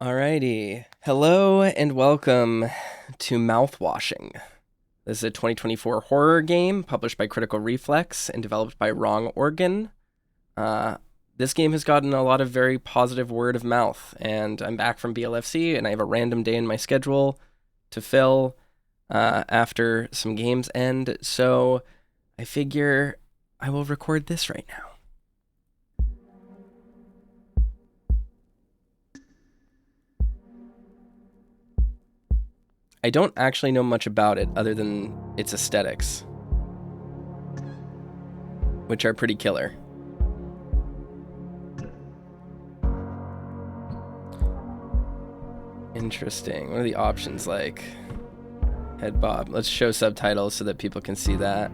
Alrighty. Hello and welcome to Mouthwashing. This is a 2024 horror game published by Critical Reflex and developed by Wrong Organ. This game has gotten a lot of very positive word of mouth, and I'm back from BLFC and I have a random day in my schedule to fill after some games end, so I figure I will record this right now. I don't actually know much about it other than its aesthetics, which are pretty killer. Interesting. What are the options like? Head bob. Let's show subtitles so that people can see that.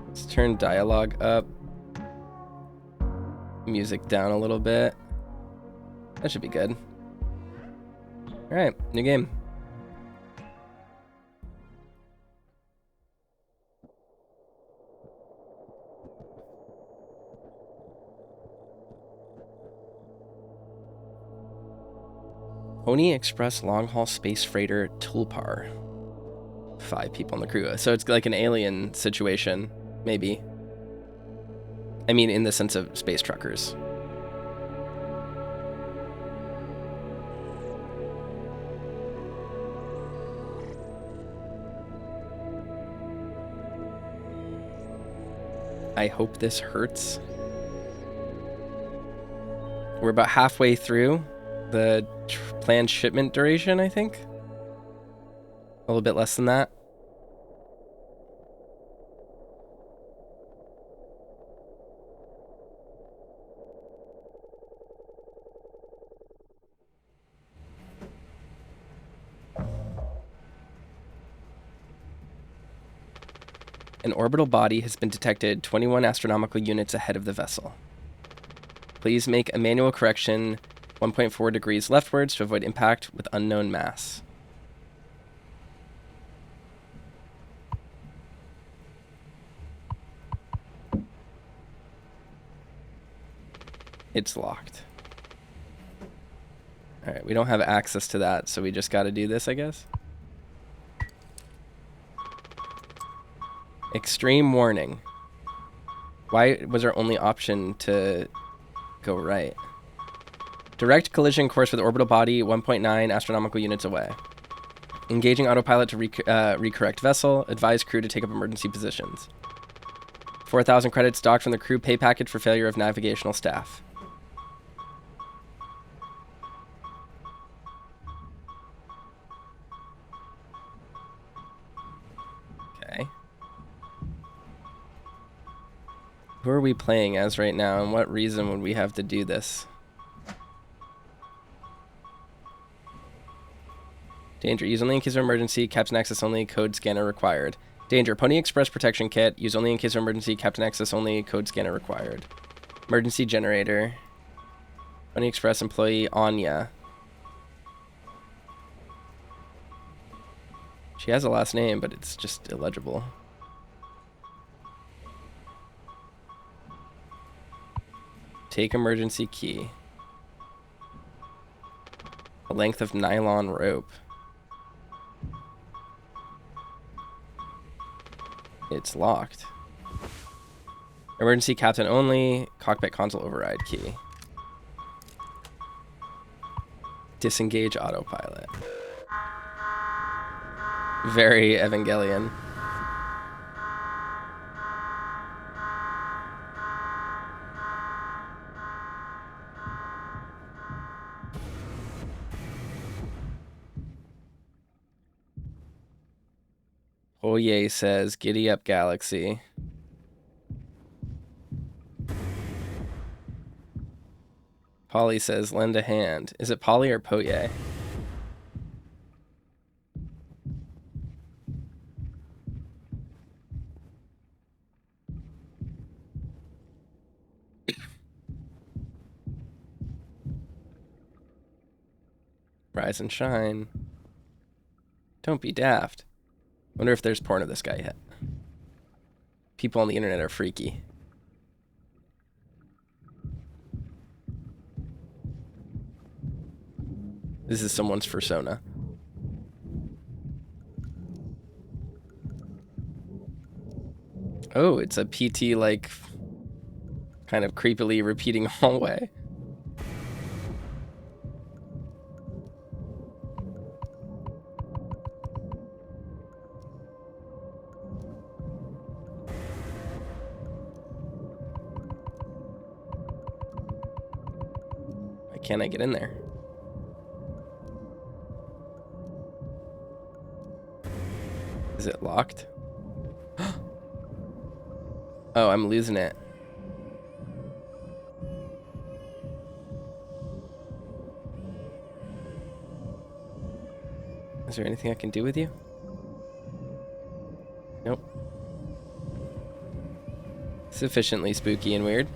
Let's turn dialogue up. Music down a little bit. That should be good. Alright, new game. Pony Express long-haul space freighter Tulpar. 5 people on the crew. So it's like an alien situation, maybe. I mean, in the sense of space truckers. I hope this hurts. We're about halfway through the planned shipment duration, I think. A little bit less than that. An orbital body has been detected 21 astronomical units ahead of the vessel. Please make a manual correction 1.4 degrees leftwards to avoid impact with unknown mass. It's locked. Alright, we don't have access to that, so we just gotta do this, I guess. Extreme warning. Why was our only option to go right? Direct collision course with orbital body 1.9 astronomical units away. Engaging autopilot to recorrect vessel. Advise crew to take up emergency positions. 4,000 credits docked from the crew pay package for failure of navigational staff. Okay. Who are we playing as right now, and what reason would we have to do this? Danger. Use only in case of emergency. Captain access only. Code scanner required. Danger. Pony Express protection kit. Use only in case of emergency. Captain access only. Code scanner required. Emergency generator. Pony Express employee Anya. She has a last name, but it's just illegible. Take emergency key. A length of nylon rope. It's locked. Emergency captain only. Cockpit console override key. Disengage autopilot. Very Evangelion. Oye says, giddy up, galaxy. Polly says, lend a hand. Is it Polly or Poye? Rise and shine. Don't be daft. Wonder if there's porn of this guy yet. People on the internet are freaky. This is someone's persona. Oh, it's a PT, like, kind of creepily repeating hallway. Why can't I get in there? Is it locked? Oh, I'm losing it. Is there anything I can do with you? Nope. Sufficiently spooky and weird.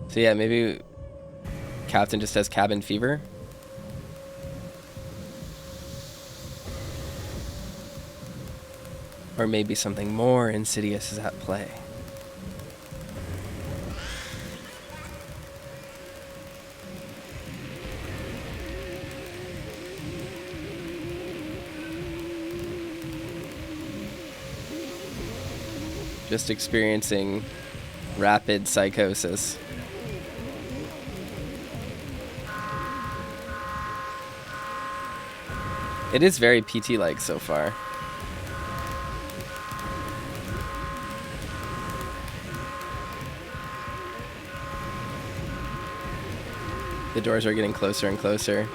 So yeah, maybe Captain just has cabin fever. Or maybe something more insidious is at play. Just experiencing rapid psychosis. It is very PT-like so far. The doors are getting closer and closer.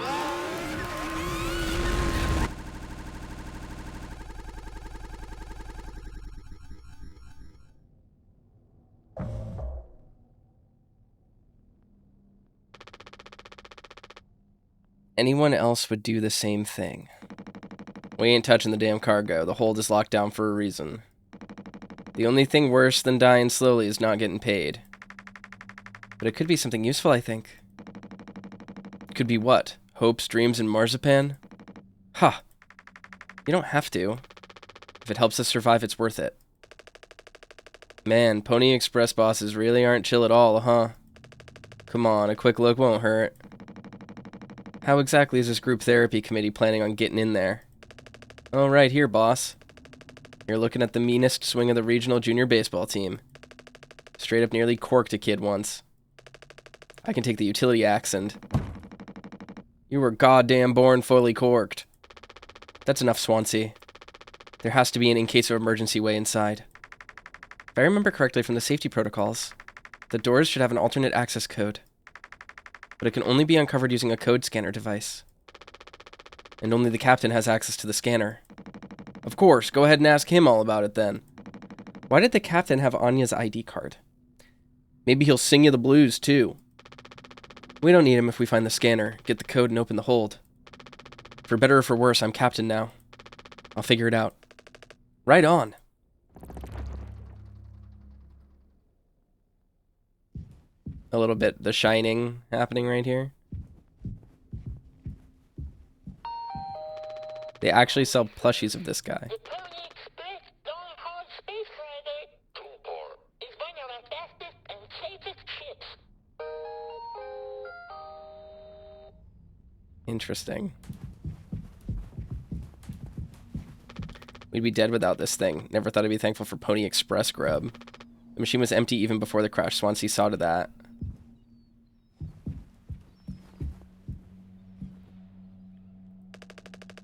Anyone else would do the same thing. We ain't touching the damn cargo. The hold is locked down for a reason. The only thing worse than dying slowly is not getting paid. But it could be something useful, I think. Could be what? Hopes, dreams, and marzipan? Ha! You don't have to. If it helps us survive, it's worth it. Man, Pony Express bosses really aren't chill at all, huh? Come on, a quick look won't hurt. How exactly is this group therapy committee planning on getting in there? Oh, right here, boss. You're looking at the meanest swing of the regional junior baseball team. Straight up nearly corked a kid once. I can take the utility axe and... You were goddamn born fully corked. That's enough, Swansea. There has to be an in case of emergency way inside. If I remember correctly from the safety protocols, the doors should have an alternate access code. But it can only be uncovered using a code scanner device. And only the captain has access to the scanner. Of course, go ahead and ask him all about it then. Why did the captain have Anya's ID card? Maybe he'll sing you the blues too. We don't need him if we find the scanner, get the code and open the hold. For better or for worse, I'm captain now. I'll figure it out. Right on. A little bit The Shining happening right here. They actually sell plushies of this guy. The Pony Express long-haul space freighter Tulpar is one of our fastest and safest ships. Interesting. We'd be dead without this thing. Never thought I'd be thankful for Pony Express grub. The machine was empty even before the crash. Swansea saw to that.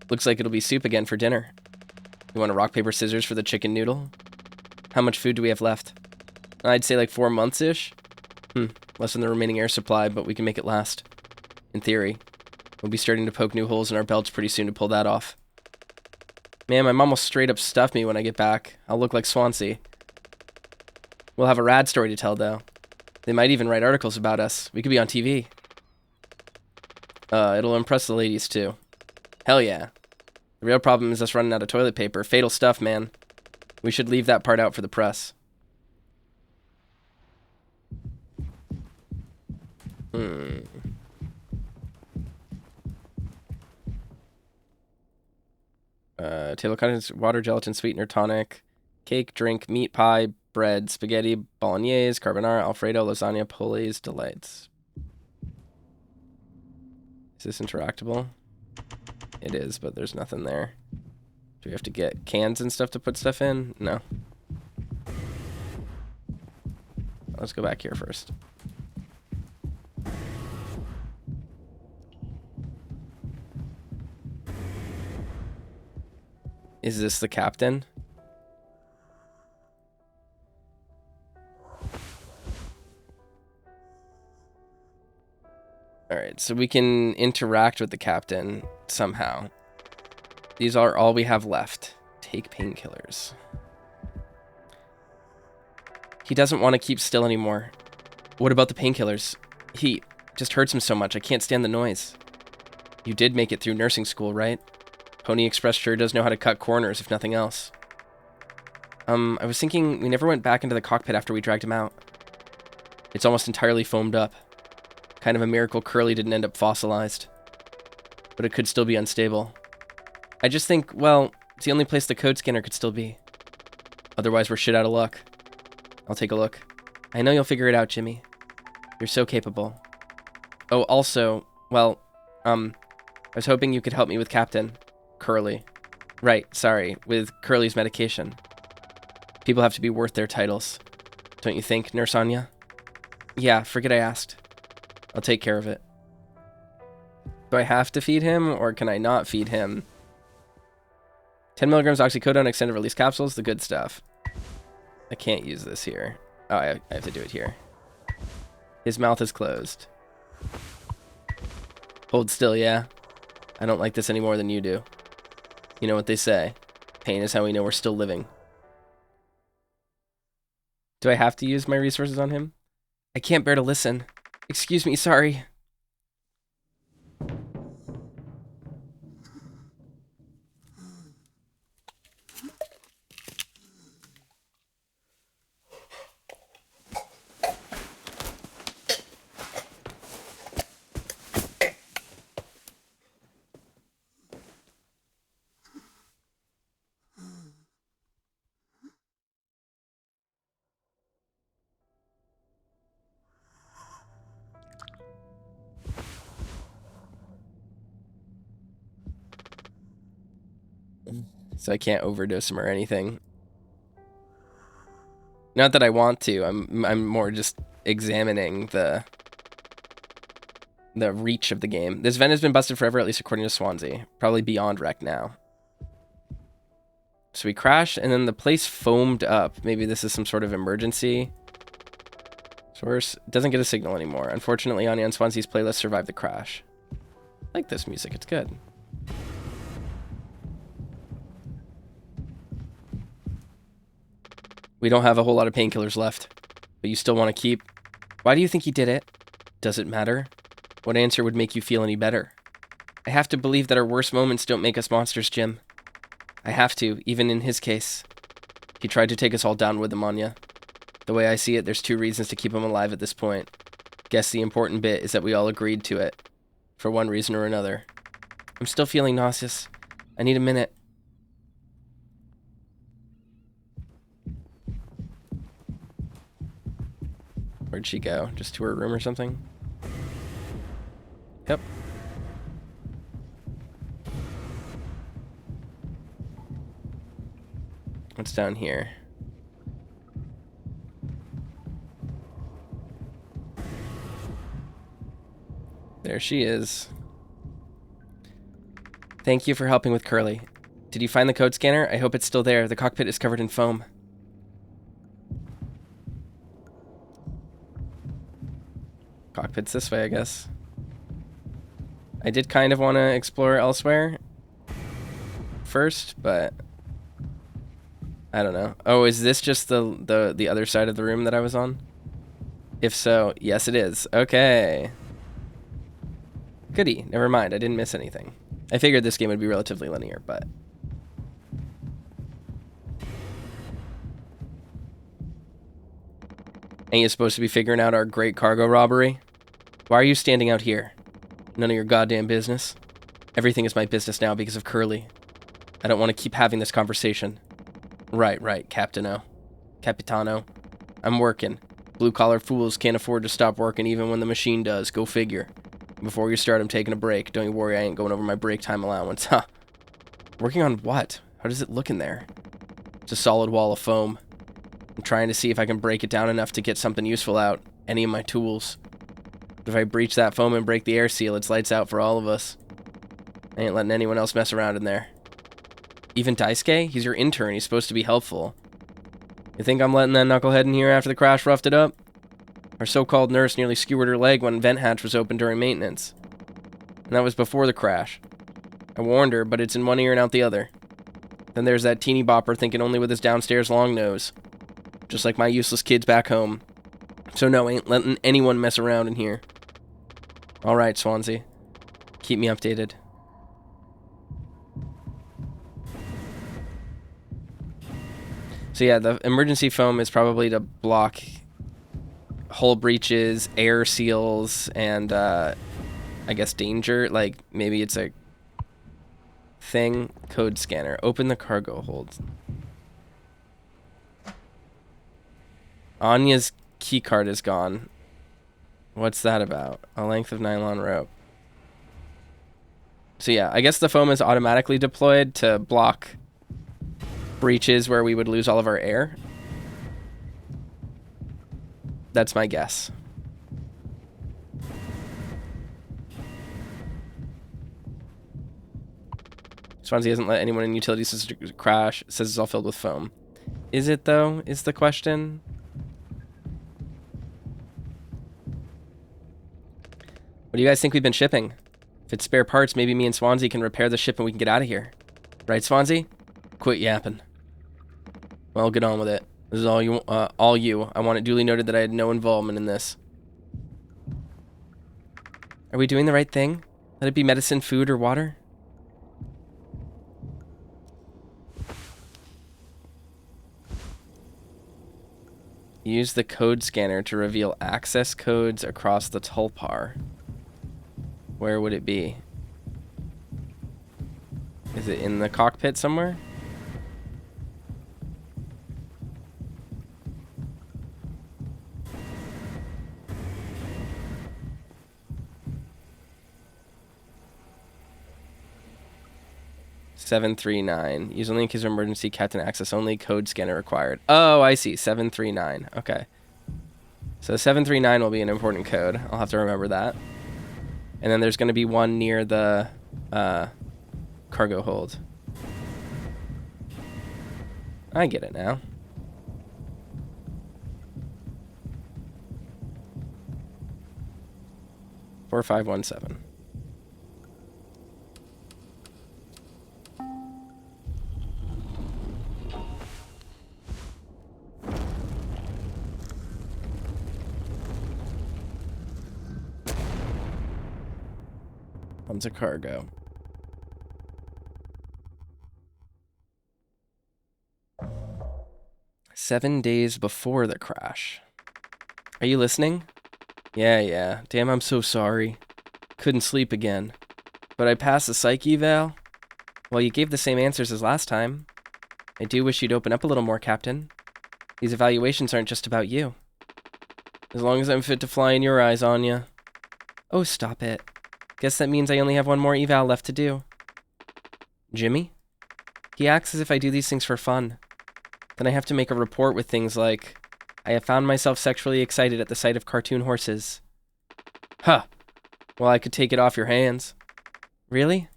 Looks like it'll be soup again for dinner. You want a rock, paper, scissors for the chicken noodle? How much food do we have left? I'd say like 4 months-ish. Less than the remaining air supply, but we can make it last. In theory. We'll be starting to poke new holes in our belts pretty soon to pull that off. Man, my mom will straight up stuff me when I get back. I'll look like Swansea. We'll have a rad story to tell, though. They might even write articles about us. We could be on TV. It'll impress the ladies, too. Hell yeah. The real problem is us running out of toilet paper. Fatal stuff, man. We should leave that part out for the press. Table contents, water, gelatin, sweetener, tonic, cake, drink, meat pie, bread, spaghetti, bolognese, carbonara, alfredo, lasagna, pulleys, delights. Is this interactable? It is, but there's nothing there. Do we have to get cans and stuff to put stuff in? No. Let's go back here first. Is this the captain? Alright, so we can interact with the captain somehow. These are all we have left. Take painkillers. He doesn't want to keep still anymore. What about the painkillers? He just hurts him so much, I can't stand the noise. You did make it through nursing school, right? Pony Express sure does know how to cut corners, if nothing else. I was thinking we never went back into the cockpit after we dragged him out. It's almost entirely foamed up. Kind of a miracle Curly didn't end up fossilized. But it could still be unstable. I just think, well, it's the only place the code scanner could still be. Otherwise, we're shit out of luck. I'll take a look. I know you'll figure it out, Jimmy. You're so capable. Oh, also, well, I was hoping you could help me with Captain Curly. Right, sorry, with Curly's medication. People have to be worth their titles. Don't you think, Nurse Anya? Yeah, forget I asked. I'll take care of it. Do I have to feed him, or can I not feed him? 10 milligrams oxycodone, extended release capsules, the good stuff. I can't use this here. Oh, I have to do it here. His mouth is closed. Hold still, yeah? I don't like this any more than you do. You know what they say. Pain is how we know we're still living. Do I have to use my resources on him? I can't bear to listen. Excuse me, sorry. So I can't overdose him or anything. Not that I want to. I'm more just examining the reach of the game. This vent has been busted forever, at least according to Swansea. Probably beyond wreck now. So we crash, and then the place foamed up. Maybe this is some sort of emergency source. It doesn't get a signal anymore. Unfortunately, Anya and Swansea's playlist survived the crash. I like this music. It's good. We don't have a whole lot of painkillers left, but you still want to keep. Why do you think he did it? Does it matter? What answer would make you feel any better? I have to believe that our worst moments don't make us monsters, Jim. I have to, even in his case. He tried to take us all down with him, Anya. The way I see it, there's 2 reasons to keep him alive at this point. Guess the important bit is that we all agreed to it, for one reason or another. I'm still feeling nauseous. I need a minute. Where'd she go? Just to her room or something? Yep. What's down here? There she is. Thank you for helping with Curly. Did you find the code scanner? I hope it's still there. The cockpit is covered in foam. Cockpit's this way, I guess. I did kind of want to explore elsewhere first, but I don't know. Oh, is this just the other side of the room that I was on? If so, yes it is. Okay. Goody. Never mind. I didn't miss anything. I figured this game would be relatively linear, but... Ain't you supposed to be figuring out our great cargo robbery? Why are you standing out here? None of your goddamn business. Everything is my business now because of Curly. I don't want to keep having this conversation. Right, Captain O. Capitano. I'm working. Blue-collar fools can't afford to stop working even when the machine does. Go figure. Before you start, I'm taking a break. Don't you worry, I ain't going over my break time allowance. Huh. Working on what? How does it look in there? It's a solid wall of foam. I'm trying to see if I can break it down enough to get something useful out. Any of my tools. But if I breach that foam and break the air seal, it's lights out for all of us. I ain't letting anyone else mess around in there. Even Daisuke? He's your intern. He's supposed to be helpful. You think I'm letting that knucklehead in here after the crash roughed it up? Our so-called nurse nearly skewered her leg when vent hatch was open during maintenance. And that was before the crash. I warned her, but it's in one ear and out the other. Then there's that teeny bopper thinking only with his downstairs long nose. Just like my useless kids back home. So no, ain't letting anyone mess around in here. Alright, Swansea. Keep me updated. So yeah, the emergency foam is probably to block hull breaches, air seals, and I guess danger. Like, maybe it's a thing. Code scanner. Open the cargo hold. Anya's keycard is gone. What's that about? A length of nylon rope. So yeah, I guess the foam is automatically deployed to block breaches where we would lose all of our air. That's my guess. Swansea hasn't let anyone in utility systems crash. It says it's all filled with foam. Is it, though? Is the question? What do you guys think we've been shipping? If it's spare parts, maybe me and Swansea can repair the ship and we can get out of here. Right, Swansea? Quit yapping. Well, get on with it. This is all you. I want it duly noted that I had no involvement in this. Are we doing the right thing? Let it be medicine, food, or water? Use the code scanner to reveal access codes across the Tulpar. Where would it be? Is it in the cockpit somewhere? (739) Use only in case of emergency. Captain access only. Code scanner required. Oh, I see. 739. Okay. So 739 will be an important code. I'll have to remember that. And then there's going to be one near the cargo hold. I get it now. (4517). Tons of cargo. "7 days before the crash." Are you listening? Yeah. Damn, I'm so sorry. Couldn't sleep again. But I passed the psych eval. Well, you gave the same answers as last time. I do wish you'd open up a little more, Captain. These evaluations aren't just about you. As long as I'm fit to fly in your eyes, Anya. Oh, stop it. Guess that means I only have one more eval left to do. Jimmy? He acts as if I do these things for fun. Then I have to make a report with things like, I have found myself sexually excited at the sight of cartoon horses. Huh. Well, I could take it off your hands. Really?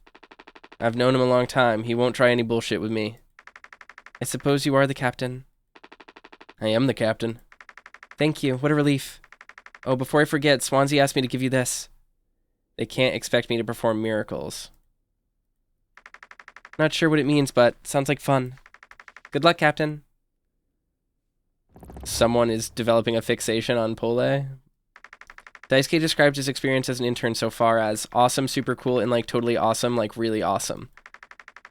I've known him a long time. He won't try any bullshit with me. I suppose you are the captain. I am the captain. Thank you. What a relief. Oh, before I forget, Swansea asked me to give you this. They can't expect me to perform miracles. Not sure what it means, but sounds like fun. Good luck, Captain. Someone is developing a fixation on Pole. Daisuke describes his experience as an intern so far as awesome, super cool, and like totally awesome, like really awesome.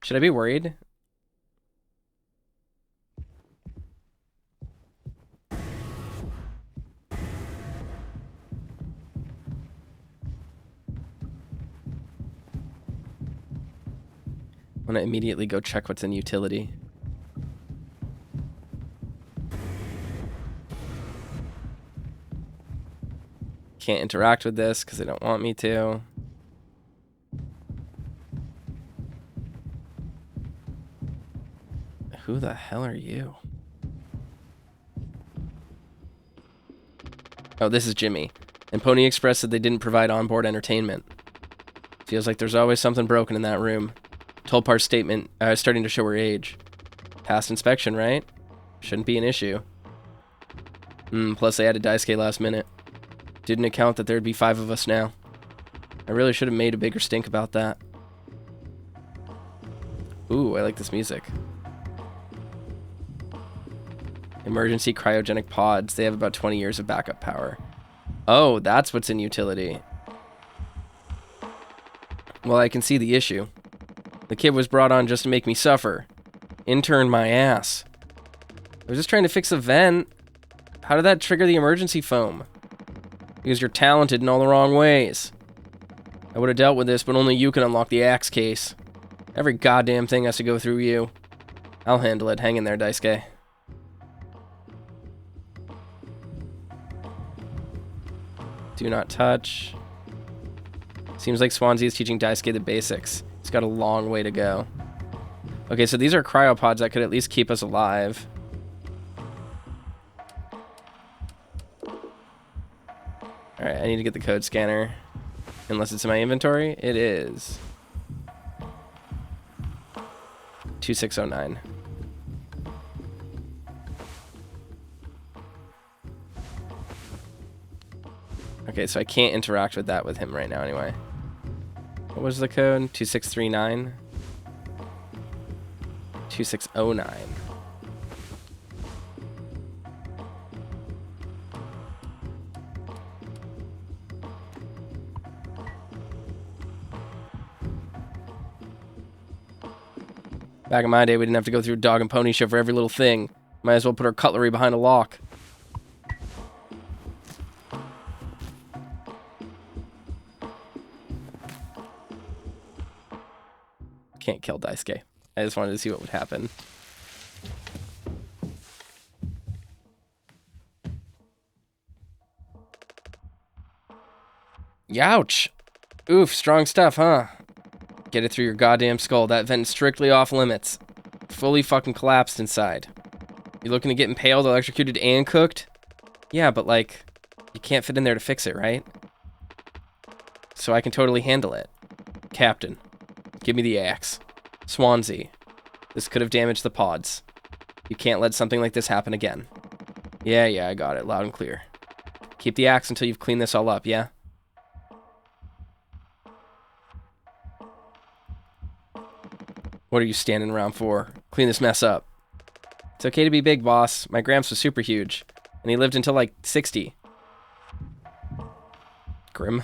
Should I be worried? I want to immediately go check what's in utility. can't interact with this because they don't want me to. Who the hell are you? Oh, this is Jimmy. And Pony Express said they didn't provide onboard entertainment. Feels like there's always something broken in that room. Tulpar's statement starting to show her age. Past inspection, right? Shouldn't be an issue. Plus they added Daisuke last minute. Didn't account that there'd be 5 of us now. I really should have made a bigger stink about that. Ooh, I like this music. Emergency cryogenic pods. They have about 20 years of backup power. Oh, that's what's in utility. Well, I can see the issue. The kid was brought on just to make me suffer. Intern my ass. I was just trying to fix a vent. How did that trigger the emergency foam? Because you're talented in all the wrong ways. I would have dealt with this, but only you can unlock the axe case. Every goddamn thing has to go through you. I'll handle it. Hang in there, Daisuke. Do not touch. Seems like Swansea is teaching Daisuke the basics. He's got a long way to go. Okay, so these are cryopods that could at least keep us alive. Alright, I need to get the code scanner. Unless it's in my inventory. It is. 2609. Okay, so I can't interact with that with him right now anyway. What was the code? 2639? 2609. Back in my day, we didn't have to go through a dog and pony show for every little thing. Might as well put our cutlery behind a lock. Can't kill Daisuke. I just wanted to see what would happen. Youch! Oof, strong stuff, huh? Get it through your goddamn skull. That vent's strictly off limits. Fully fucking collapsed inside. You looking to get impaled, electrocuted, and cooked? Yeah, but like, you can't fit in there to fix it, right? So I can totally handle it. Captain, give me the axe. Swansea, this could have damaged the pods. You can't let something like this happen again. Yeah, I got it, loud and clear. Keep the axe until you've cleaned this all up, yeah? What are you standing around for? Clean this mess up. It's okay to be big, boss. My Gramps was super huge, and he lived until like 60. Grim.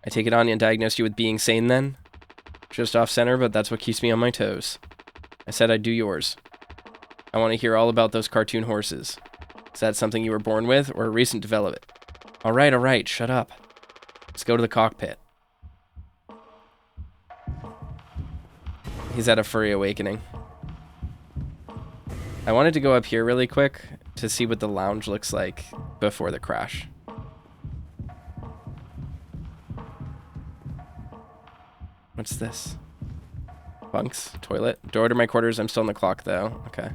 I take it Anya diagnosed you with being sane then? Just off center, but that's what keeps me on my toes. I said I'd do yours. I want to hear all about those cartoon horses. Is that something you were born with, or a recent development? Alright, shut up. Let's go to the cockpit. He's had a furry awakening. I wanted to go up here really quick to see what the lounge looks like before the crash. What's this? Bunks? Toilet? Door to my quarters. I'm still on the clock, though. Okay.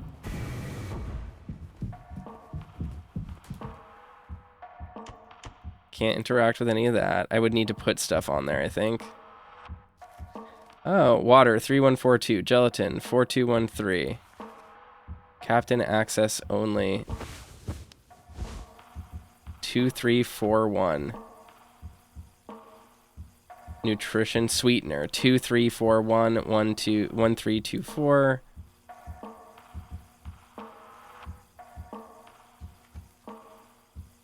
Can't interact with any of that. I would need to put stuff on there, I think. Oh, water. 3142. Gelatin. 4213. Captain access only. 2341. Nutrition sweetener 2341121324.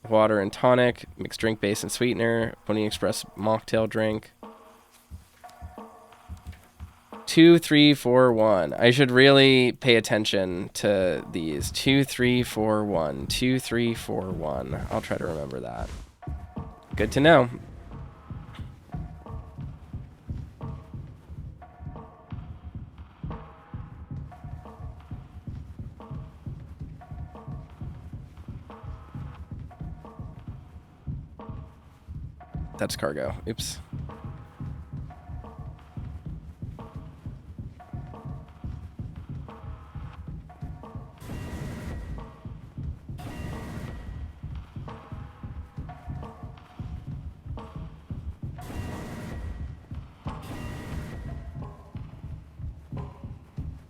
Water and tonic, mixed drink base and sweetener, Pony Express mocktail drink. 2341. I should really pay attention to these. 2341. 2341. I'll try to remember that. Good to know. That's cargo. Oops.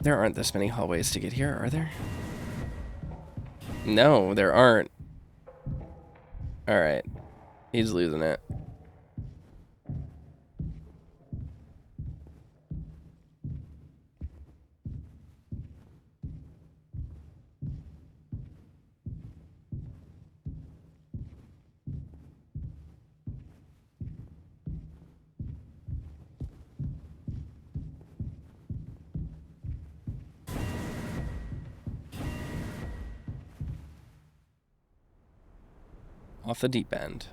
There aren't this many hallways to get here, are there? No, there aren't. Alright. He's losing it. Off the deep end.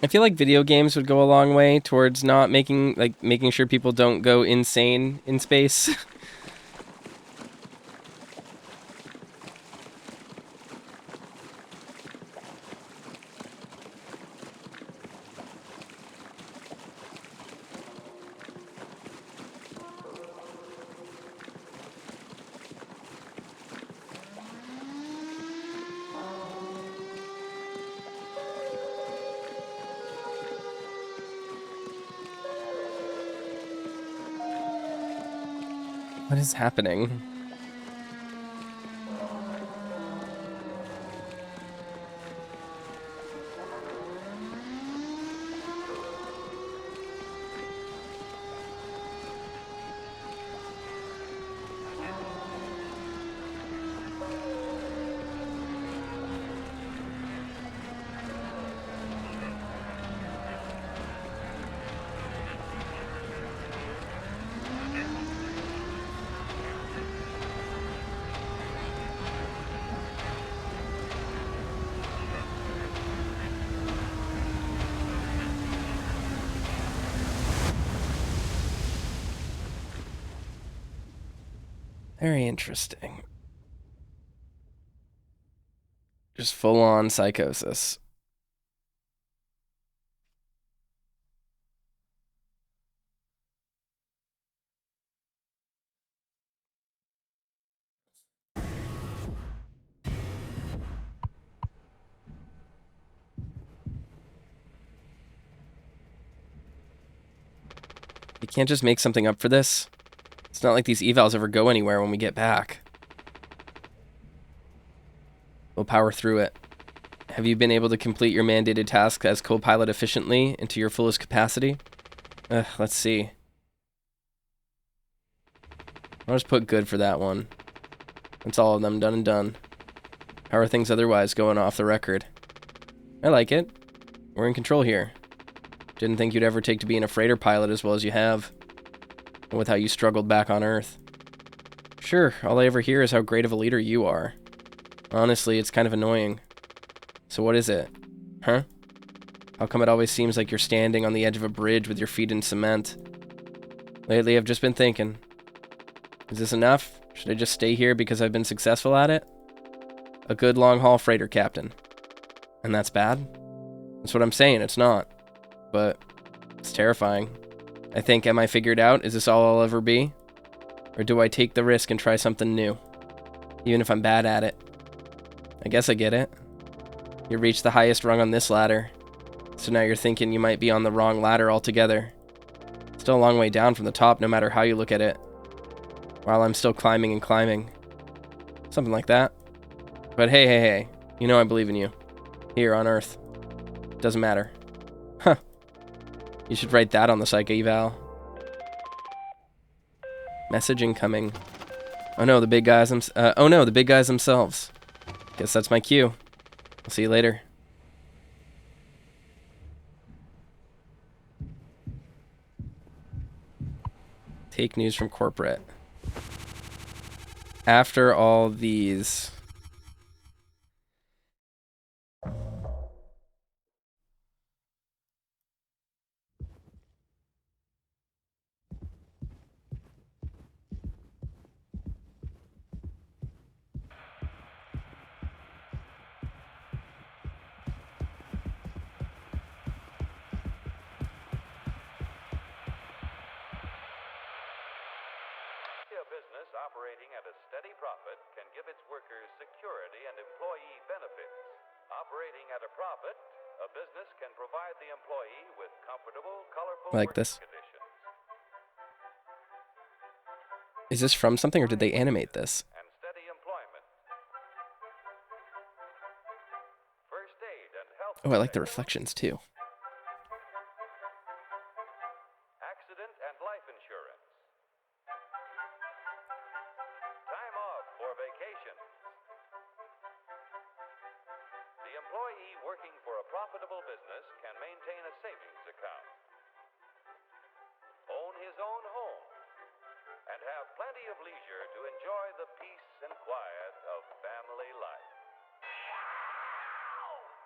I feel like video games would go a long way towards not making sure people don't go insane in space. What is happening? Very interesting. Just full-on psychosis. You can't just make something up for this. It's not like these evals ever go anywhere when we get back. We'll power through it. Have you been able to complete your mandated task as co-pilot efficiently and to your fullest capacity? Let's see. I'll just put good for that one. That's all of them done and done. How are things otherwise going off the record? I like it. We're in control here. Didn't think you'd ever take to being a freighter pilot as well as you have. And with how you struggled back on Earth. Sure, all I ever hear is how great of a leader you are. Honestly, it's kind of annoying. So what is it? Huh? How come it always seems like you're standing on the edge of a bridge with your feet in cement? Lately, I've just been thinking. Is this enough? Should I just stay here because I've been successful at it? A good long-haul freighter captain. And that's bad? That's what I'm saying, it's not. But it's terrifying. I think, am I figured out? Is this all I'll ever be? Or do I take the risk and try something new? Even if I'm bad at it. I guess I get it. You reached the highest rung on this ladder. So now you're thinking you might be on the wrong ladder altogether. Still a long way down from the top no matter how you look at it. While I'm still climbing and climbing. Something like that. But hey. You know I believe in you. Here on Earth. Doesn't matter. Huh. You should write that on the psych eval. Message incoming. Oh no, the big guys themselves. Guess that's my cue. I'll see you later. Take news from corporate. After all these... business operating at a steady profit can give its workers security and employee benefits. Operating at a profit, a business can provide the employee with comfortable, colorful I like working this. conditions. Is this from something, or did they animate this? And steady employment. First aid and health. Oh, I like the reflections too. Accident and life insurance. Time off for vacation. The employee working for a profitable business can maintain a savings account, own his own home, and have plenty of leisure to enjoy the peace and quiet of family life.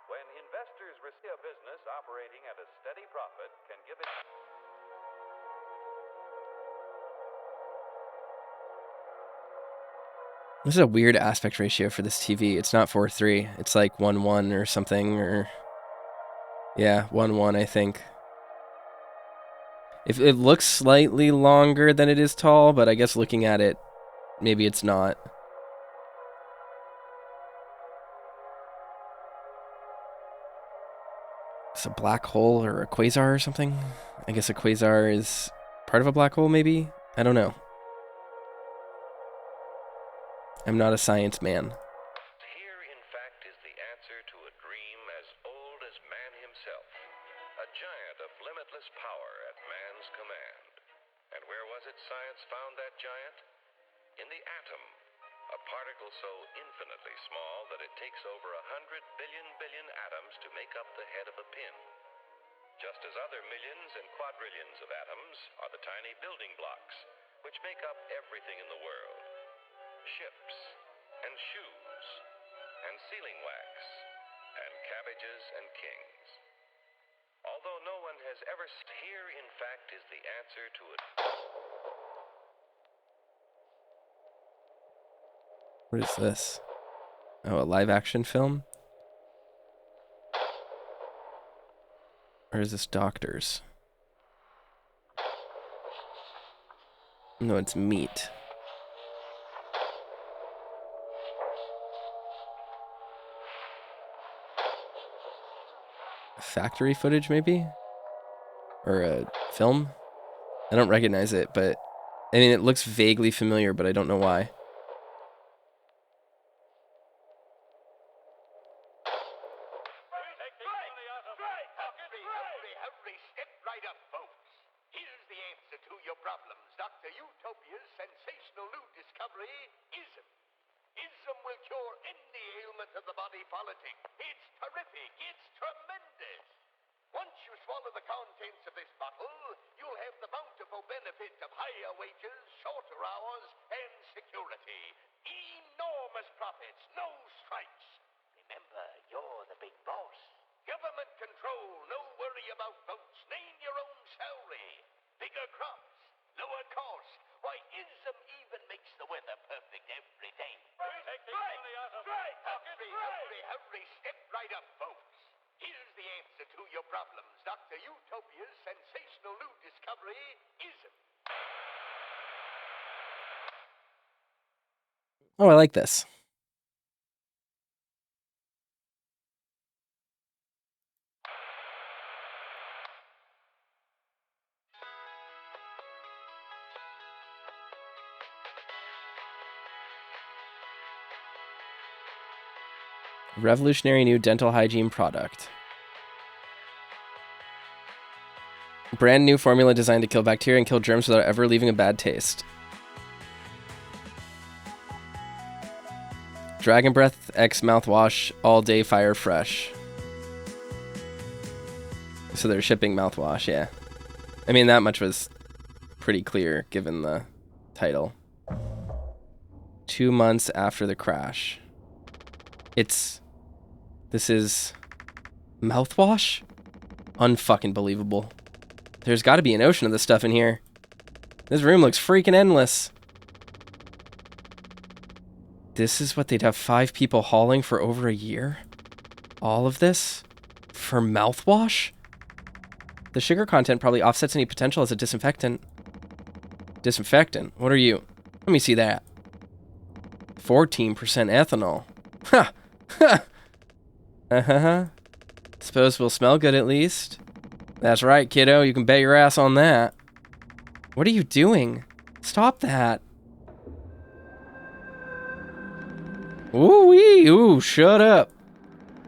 When investors receive a business operating at a steady profit can give it... This is a weird aspect ratio for this TV. It's not 4:3. It's like 1:1 or something, or... Yeah, 1:1, I think. If it looks slightly longer than it is tall, but I guess looking at it, maybe it's not. It's a black hole or a quasar or something? I guess a quasar is part of a black hole, maybe? I don't know. I'm not a science man. Here, in fact, is the answer to a dream as old as man himself. A giant of limitless power at man's command. And where was it science found that giant? In the atom. A particle so infinitely small that it takes over 100 billion atoms to make up the head of a pin. Just as other millions and quadrillions of atoms are the tiny building blocks which make up everything in the world. Ships, and shoes, and sealing wax, and cabbages and kings. Although no one has ever... Here, in fact, is the answer to it. What is this? Oh, a live-action film? Or is this Doctors? No, it's meat. Factory footage, maybe? Or a film? I don't recognize it, but... I mean, it looks vaguely familiar, but I don't know why. Hurry, step right up, folks. Here's the answer to your problems. Dr. Utopia's sensational new discovery, ISM. ISM will cure any ailment of the body politic. It's terrific. It's tremendous. Once you swallow the contents of this bottle, you'll have the bountiful benefit of higher wages, shorter hours, and security. Enormous profits, no strikes. Remember, you're the big boss. Government control, no worry about votes. Name your own salary. Bigger crops, lower cost. Why, ISM even makes the weather perfect every day. Hurry, step right up, folks. Here's the answer to your problems. Dr. Utopia's sensational new discovery, ISM. Oh, I like this. Revolutionary new dental hygiene product. Brand new formula designed to kill bacteria and kill germs without ever leaving a bad taste. Dragon Breath X mouthwash, all day fire fresh. So they're shipping mouthwash, yeah. I mean, that much was pretty clear given the title. 2 months after the crash. This is mouthwash? Unfucking believable. There's got to be an ocean of this stuff in here. This room looks freaking endless. This is what they'd have 5 people hauling for over a year? All of this? For mouthwash? The sugar content probably offsets any potential as a disinfectant. Disinfectant? What are you? Let me see that. 14% ethanol. Ha! Ha! Uh-huh. Suppose we'll smell good at least. That's right, kiddo. You can bet your ass on that. What are you doing? Stop that. Ooh-wee. Ooh, shut up.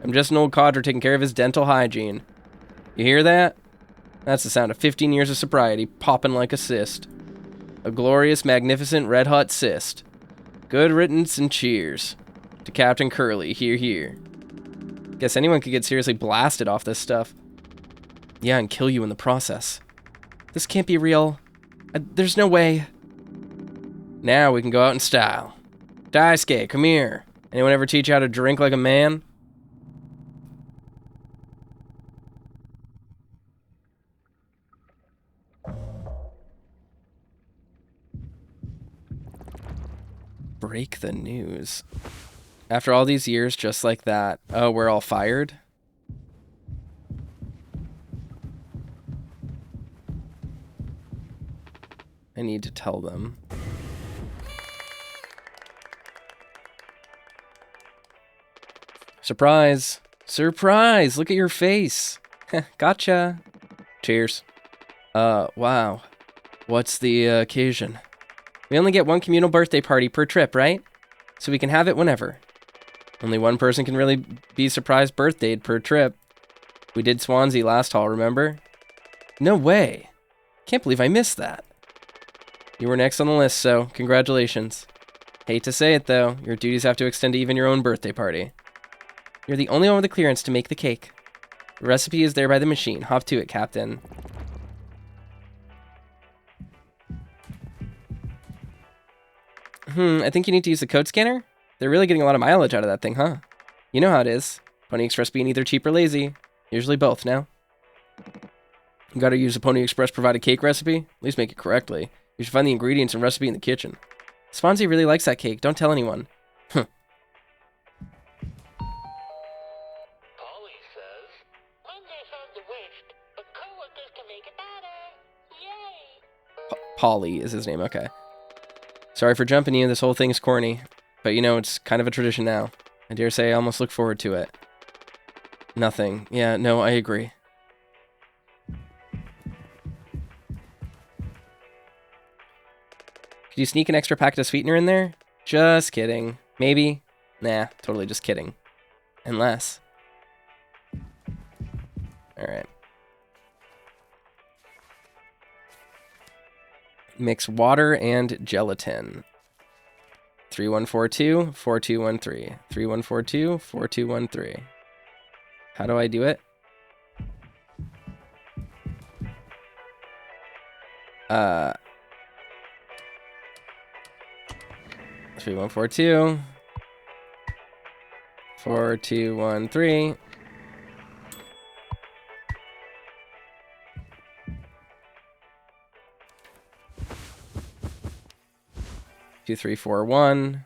I'm just an old codger taking care of his dental hygiene. You hear that? That's the sound of 15 years of sobriety popping like a cyst. A glorious, magnificent, red-hot cyst. Good riddance and cheers. To Captain Curly, here, here. Guess anyone could get seriously blasted off this stuff. Yeah, and kill you in the process. This can't be real. There's no way. Now we can go out in style. Daisuke, come here. Anyone ever teach you how to drink like a man? Break the news. After all these years, just like that. Oh, we're all fired? I need to tell them. Surprise! Surprise! Look at your face! Gotcha! Cheers. Wow. What's the occasion? We only get one communal birthday party per trip, right? So we can have it whenever. Only one person can really be surprised birthdayed per trip. We did Swansea last haul, remember? No way! Can't believe I missed that. You were next on the list, so congratulations. Hate to say it, though, your duties have to extend to even your own birthday party. You're the only one with the clearance to make the cake. The recipe is there by the machine. Hop to it, Captain. I think you need to use the code scanner? They're really getting a lot of mileage out of that thing, huh? You know how it is. Pony Express being either cheap or lazy. Usually both, now. You gotta use a Pony Express provided cake recipe? At least make it correctly. You should find the ingredients and recipe in the kitchen. Swansea really likes that cake. Don't tell anyone. Polly says, Wednesday sounds the worst, but co-workers can make it better. Yay! Polly is his name, okay. Sorry for jumping you, this whole thing's corny. But you know, it's kind of a tradition now. I dare say I almost look forward to it. Nothing. Yeah, no, I agree. Could you sneak an extra packet of sweetener in there? Just kidding. Maybe? Nah, totally just kidding. Unless. Alright. Mix water and gelatin. 3142 4213. 3142 4213. How do I do it? 3142 4213. 2341.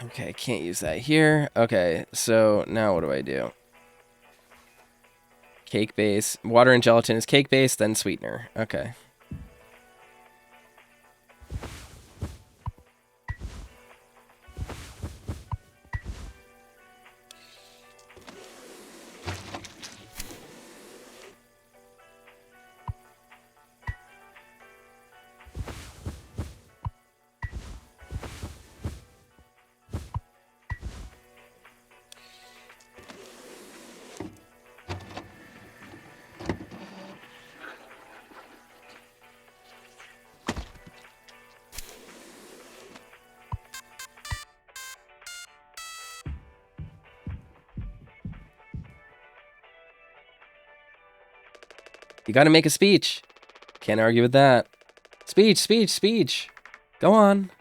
Okay, can't use that here. Okay, so now what do I do? Cake base. Water and gelatin is cake base, then sweetener. Okay. You gotta make a speech. Can't argue with that. Speech, speech, speech. Go on.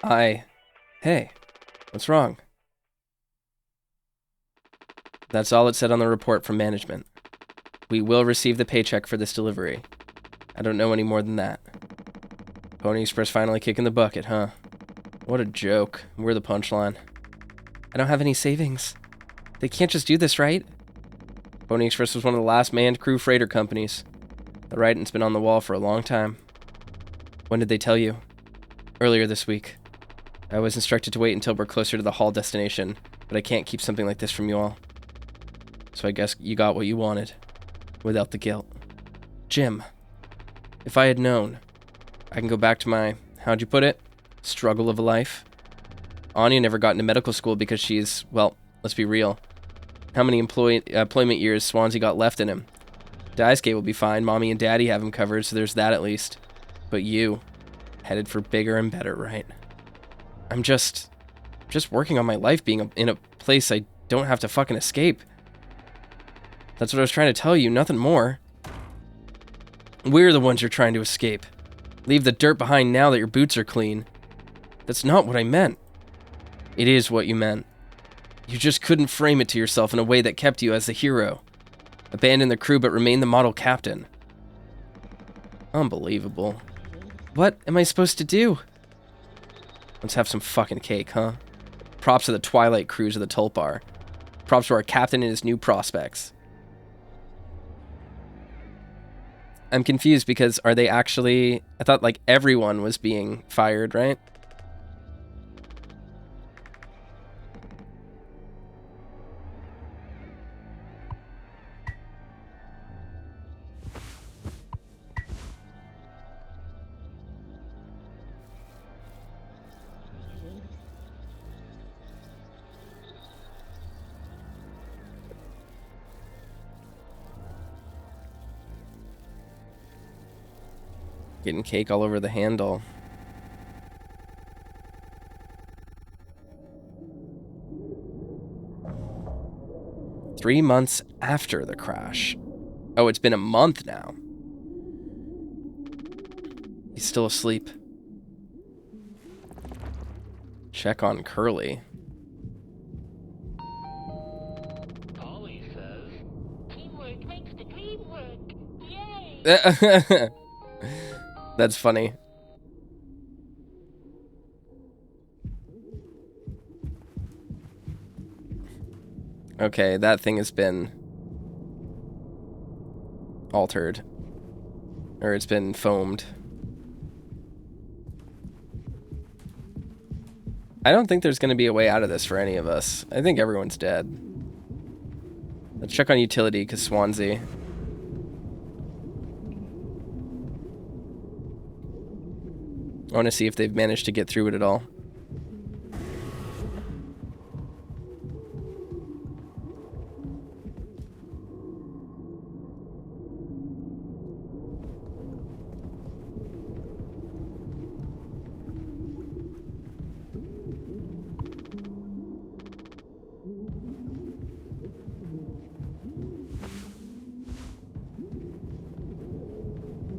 Hey, what's wrong? That's all it said on the report from management. We will receive the paycheck for this delivery. I don't know any more than that. Pony Express finally kicking the bucket, huh? What a joke. We're the punchline. I don't have any savings. They can't just do this, right? Pony Express was one of the last manned crew freighter companies. The writing's been on the wall for a long time. When did they tell you? Earlier this week. I was instructed to wait until we're closer to the haul destination, but I can't keep something like this from you all. So I guess you got what you wanted, without the guilt. Jim, if I had known, I can go back to my, how'd you put it? Struggle of a life. Anya never got into medical school because she's, well, let's be real. How many employment years Swansea got left in him? Daisuke will be fine. Mommy and Daddy have him covered, so there's that at least. But you, headed for bigger and better, right? I'm just working on my life being in a place I don't have to fucking escape. That's what I was trying to tell you, nothing more. We're the ones you're trying to escape. Leave the dirt behind now that your boots are clean. That's not what I meant. It is what you meant. You just couldn't frame it to yourself in a way that kept you as the hero. Abandon the crew but remain the model captain. Unbelievable. What am I supposed to do? Let's have some fucking cake, huh? Props to the Twilight crews of the Tulpar. Props to our captain and his new prospects. I'm confused because are they actually... I thought like everyone was being fired, right? Getting cake all over the handle. Three months after the crash. Oh, it's been a month now. He's still asleep. Check on Curly. Polly says, teamwork makes the dream work. Yay! That's funny. Okay, that thing has been altered. Or it's been foamed. I don't think there's going to be a way out of this for any of us. I think everyone's dead. Let's check on utility, because Swansea. I want to see if they've managed to get through it at all.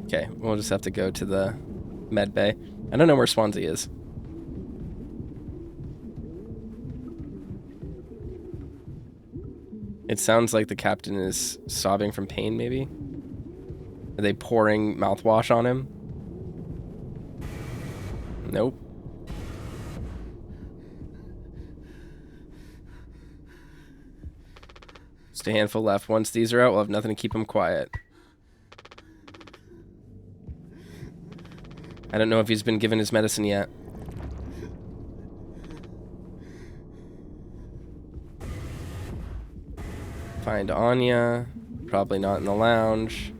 Okay, we'll just have to go to the med bay. I don't know where Swansea is. It sounds like the captain is sobbing from pain, maybe? Are they pouring mouthwash on him? Nope. Just a handful left. Once these are out, we'll have nothing to keep him quiet. I don't know if he's been given his medicine yet. Find Anya. Probably not in the lounge.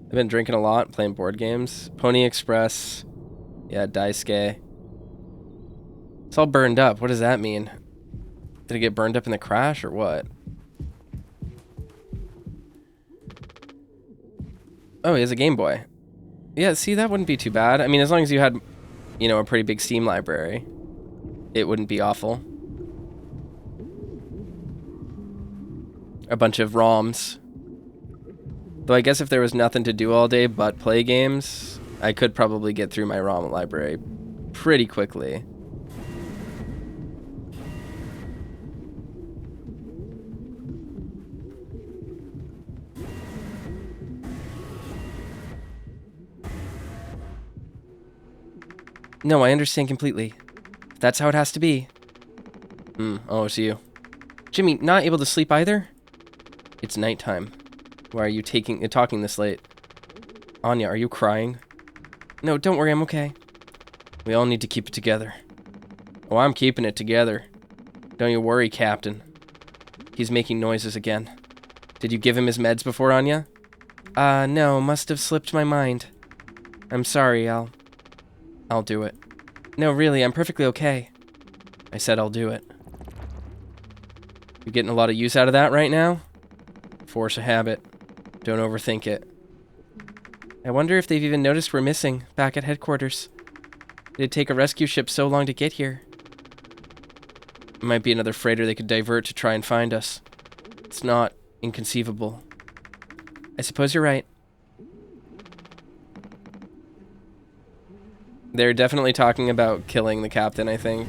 I've been drinking a lot, playing board games. Pony Express. Yeah, Daisuke. It's all burned up. What does that mean? Did it get burned up in the crash or what? Oh, he has a Game Boy. Yeah, see, that wouldn't be too bad. I mean, as long as you had, you know, a pretty big Steam library, it wouldn't be awful. A bunch of ROMs. Though I guess if there was nothing to do all day but play games, I could probably get through my ROM library pretty quickly. No, I understand completely. That's how it has to be. Oh, it's you. Jimmy, not able to sleep either? It's nighttime. Why are you talking this late? Anya, are you crying? No, don't worry, I'm okay. We all need to keep it together. Oh, I'm keeping it together. Don't you worry, Captain. He's making noises again. Did you give him his meds before, Anya? No, must have slipped my mind. I'm sorry, I'll do it. No, really, I'm perfectly okay. I said I'll do it. You getting a lot of use out of that right now? Force a habit. Don't overthink it. I wonder if they've even noticed we're missing back at headquarters. It'd take a rescue ship so long to get here. It might be another freighter they could divert to try and find us. It's not inconceivable. I suppose you're right. They're definitely talking about killing the captain, I think.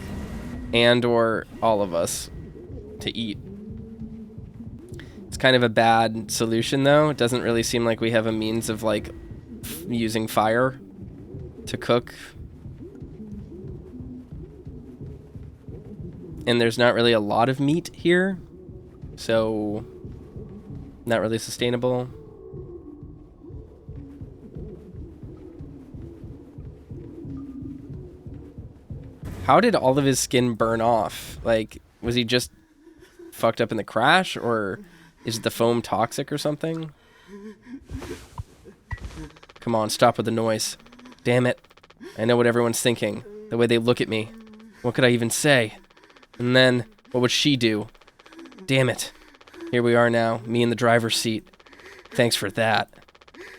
And or all of us to eat. It's kind of a bad solution, though. It doesn't really seem like we have a means of, like, using fire to cook. And there's not really a lot of meat here. So, not really sustainable. How did all of his skin burn off? Like, was he just fucked up in the crash, or is the foam toxic or something? Come on, stop with the noise. Damn it. I know what everyone's thinking. The way they look at me. What could I even say? And then, what would she do? Damn it. Here we are now, me in the driver's seat. Thanks for that.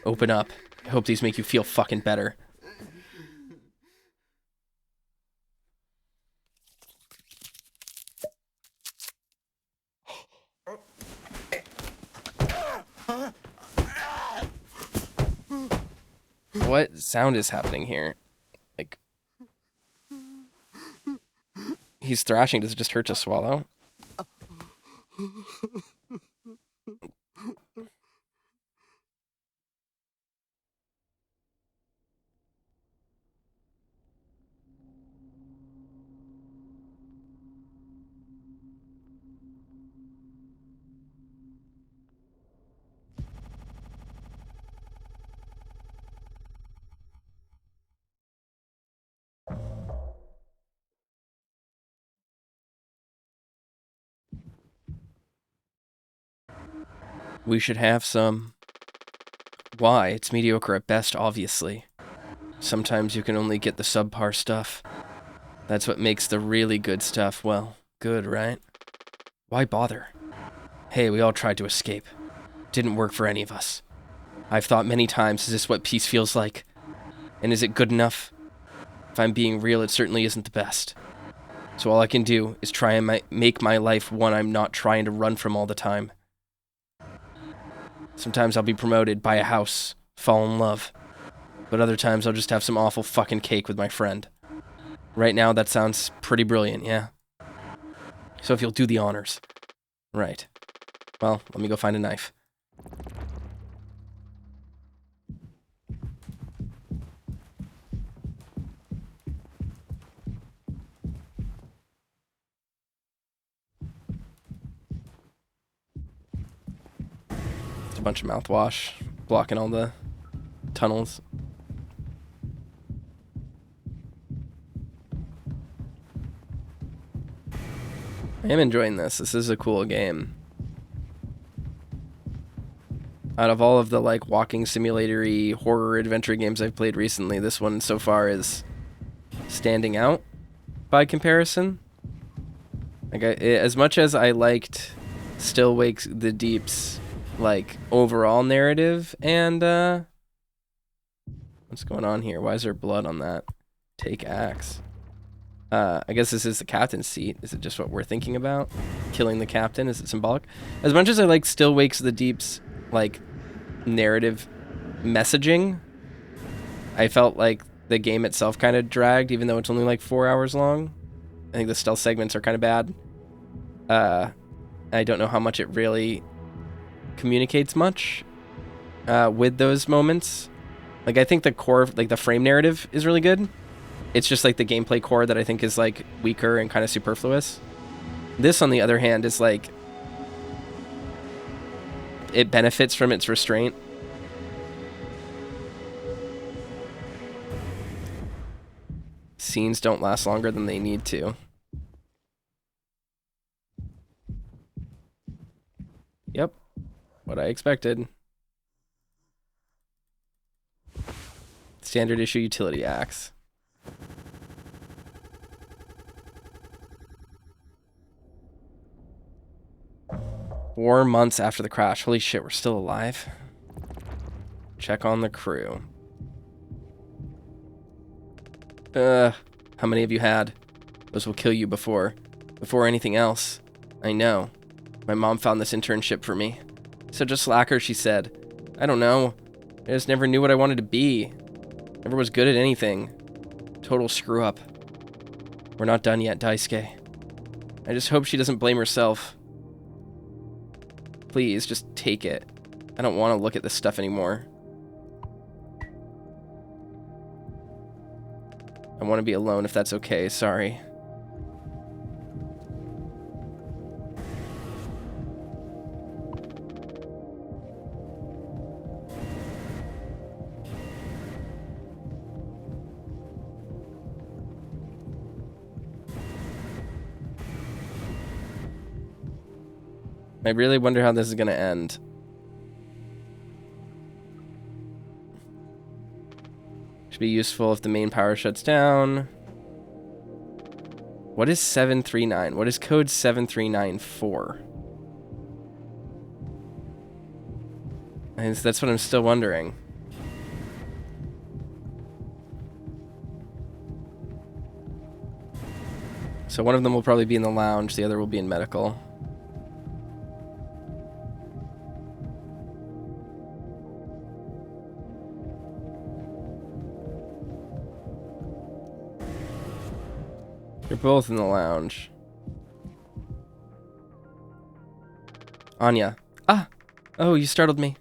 Open up. I hope these make you feel fucking better. What sound is happening here? Like, he's thrashing. Does it just hurt to swallow? We should have some. Why? It's mediocre at best, obviously. Sometimes you can only get the subpar stuff. That's what makes the really good stuff, well, good, right? Why bother? Hey, we all tried to escape. Didn't work for any of us. I've thought many times, is this what peace feels like? And is it good enough? If I'm being real, it certainly isn't the best. So all I can do is try and make my life one I'm not trying to run from all the time. Sometimes I'll be promoted, buy a house, fall in love. But other times I'll just have some awful fucking cake with my friend. Right now that sounds pretty brilliant, yeah? So if you'll do the honors. Right. Well, let me go find a knife. A bunch of mouthwash blocking all the tunnels. I am enjoying this. This is a cool game. Out of all of the like walking simulator-y horror adventure games I've played recently, this one so far is standing out by comparison. Like as much as I liked Still Wakes the Deep's like overall narrative and what's going on here? Why is there blood on that? Take axe. I guess this is the captain's seat. Is it just what we're thinking about? Killing the captain? Is it symbolic? As much as I like Still Wakes the Deep's like narrative messaging, I felt like the game itself kind of dragged, even though it's only like 4 hours long. I think the stealth segments are kind of bad. I don't know how much it really communicates much with those moments. Like I think the core, like the frame narrative is really good. It's just like the gameplay core that I think is like weaker and kind of superfluous. This, on the other hand, is like it benefits from its restraint. Scenes don't last longer than they need to. Yep, what I expected. Standard issue utility axe. Four months after the crash. Holy shit, we're still alive. Check on the crew. How many have you had? Those will kill you before anything else. I know. My mom found this internship for me. Such a slacker, she said. I don't know. I just never knew what I wanted to be. Never was good at anything. Total screw up. We're not done yet, Daisuke. I just hope she doesn't blame herself. Please, just take it. I don't want to look at this stuff anymore. I want to be alone if that's okay, sorry. I really wonder how this is going to end. Should be useful if the main power shuts down. What is 739? What is code 7394? That's what I'm still wondering. So one of them will probably be in the lounge, the other will be in medical. They're both in the lounge. Anya. Ah! Oh, you startled me.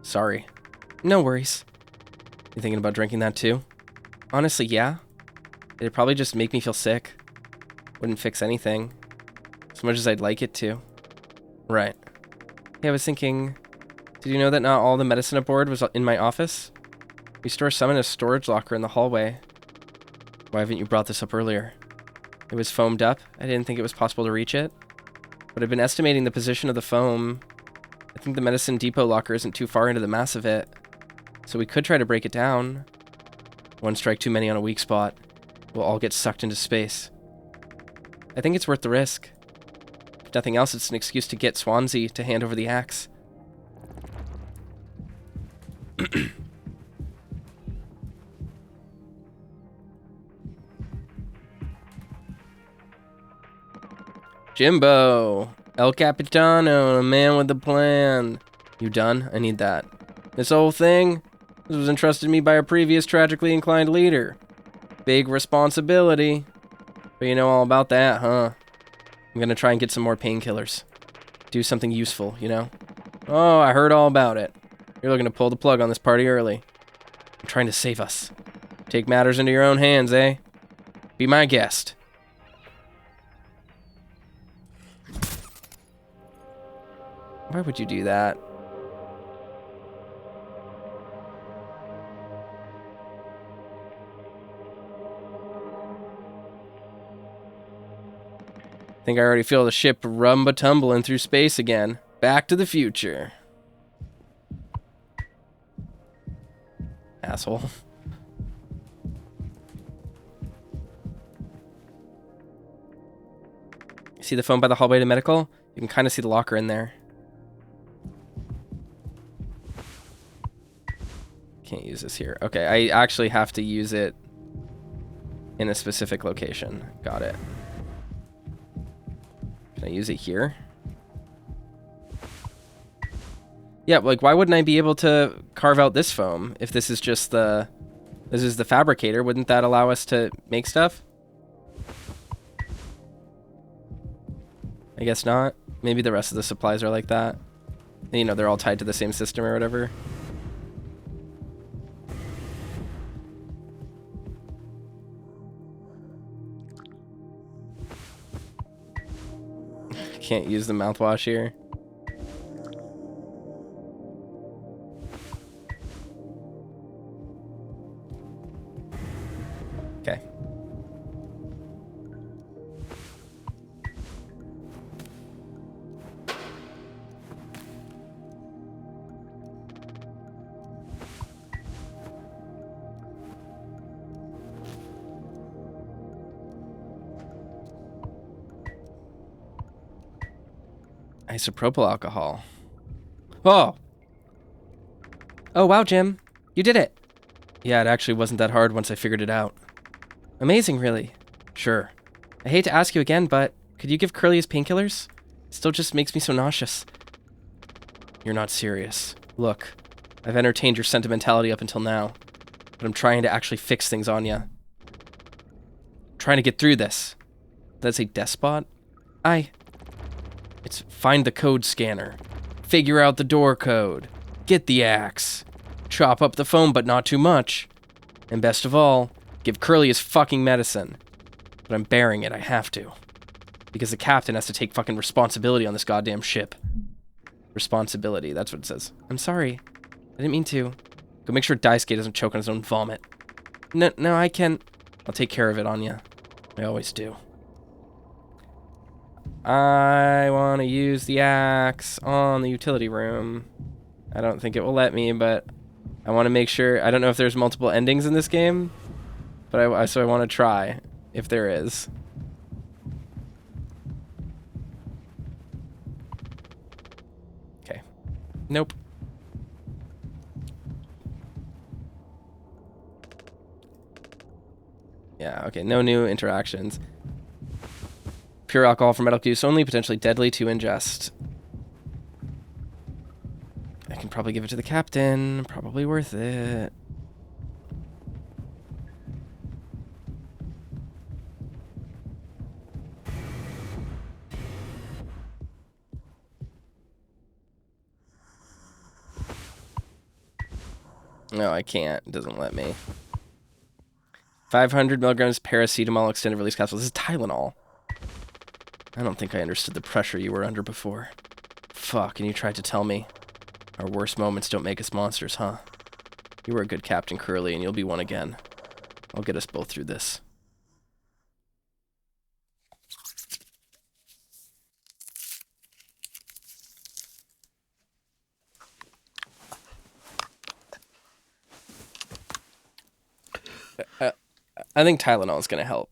Sorry. No worries. You thinking about drinking that too? Honestly, yeah. It'd probably just make me feel sick. Wouldn't fix anything. As much as I'd like it to. Right. Hey, I was thinking... Did you know that not all the medicine aboard was in my office? We store some in a storage locker in the hallway. Why haven't you brought this up earlier? It was foamed up. I didn't think it was possible to reach it. But I've been estimating the position of the foam. I think the medicine depot locker isn't too far into the mass of it. So we could try to break it down. One strike too many on a weak spot. We'll all get sucked into space. I think it's worth the risk. If nothing else, it's an excuse to get Swansea to hand over the axe. Jimbo, El Capitano, a man with a plan. You done? I need that. This whole thing? This was entrusted to me by a previous tragically inclined leader. Big responsibility. But you know all about that, huh? I'm gonna try and get some more painkillers. Do something useful, you know? Oh, I heard all about it. You're looking to pull the plug on this party early. I'm trying to save us. Take matters into your own hands, eh? Be my guest. Why would you do that? I think I already feel the ship rumba-tumbling through space again. Back to the future. Asshole. See the phone by the hallway to medical? You can kind of see the locker in there. Can't use this here. Okay, I actually have to use it in a specific location. Got it. Can I use it here? Yeah, like why wouldn't I be able to carve out this foam if this is just the... This is the fabricator. Wouldn't that allow us to make stuff? I guess not. Maybe the rest of the supplies are like that. You know, they're all tied to the same system or whatever. can't use the mouthwash here. Okay. Isopropyl alcohol. Oh! Oh, wow, Jim. You did it. Yeah, it actually wasn't that hard once I figured it out. Amazing, really. Sure. I hate to ask you again, but could you give Curly his painkillers? Still just makes me so nauseous. You're not serious. Look, I've entertained your sentimentality up until now, but I'm trying to actually fix things, Anya. Trying to get through this. That's a despot? It's find the code scanner. Figure out the door code. Get the axe. Chop up the phone, but not too much. And best of all, give Curly his fucking medicine. But I'm bearing it, I have to. Because the captain has to take fucking responsibility on this goddamn ship. Responsibility, that's what it says. I'm sorry. I didn't mean to. Go make sure Daisuke doesn't choke on his own vomit. No, I can. I'll take care of it, Anya. I always do. I want to use the axe on the utility room. I don't think it will let me, but I want to make sure. I don't know if there's multiple endings in this game, but so I want to try if there is. Okay. Nope. Yeah, okay, no new interactions. Pure alcohol for medical use only, potentially deadly to ingest. I can probably give it to the captain. Probably worth it. No, I can't. It doesn't let me. 500 milligrams paracetamol extended release capsules. This is Tylenol. I don't think I understood the pressure you were under before. Fuck, and you tried to tell me. Our worst moments don't make us monsters, huh? You were a good Captain Curly, and you'll be one again. I'll get us both through this. I think Tylenol is going to help.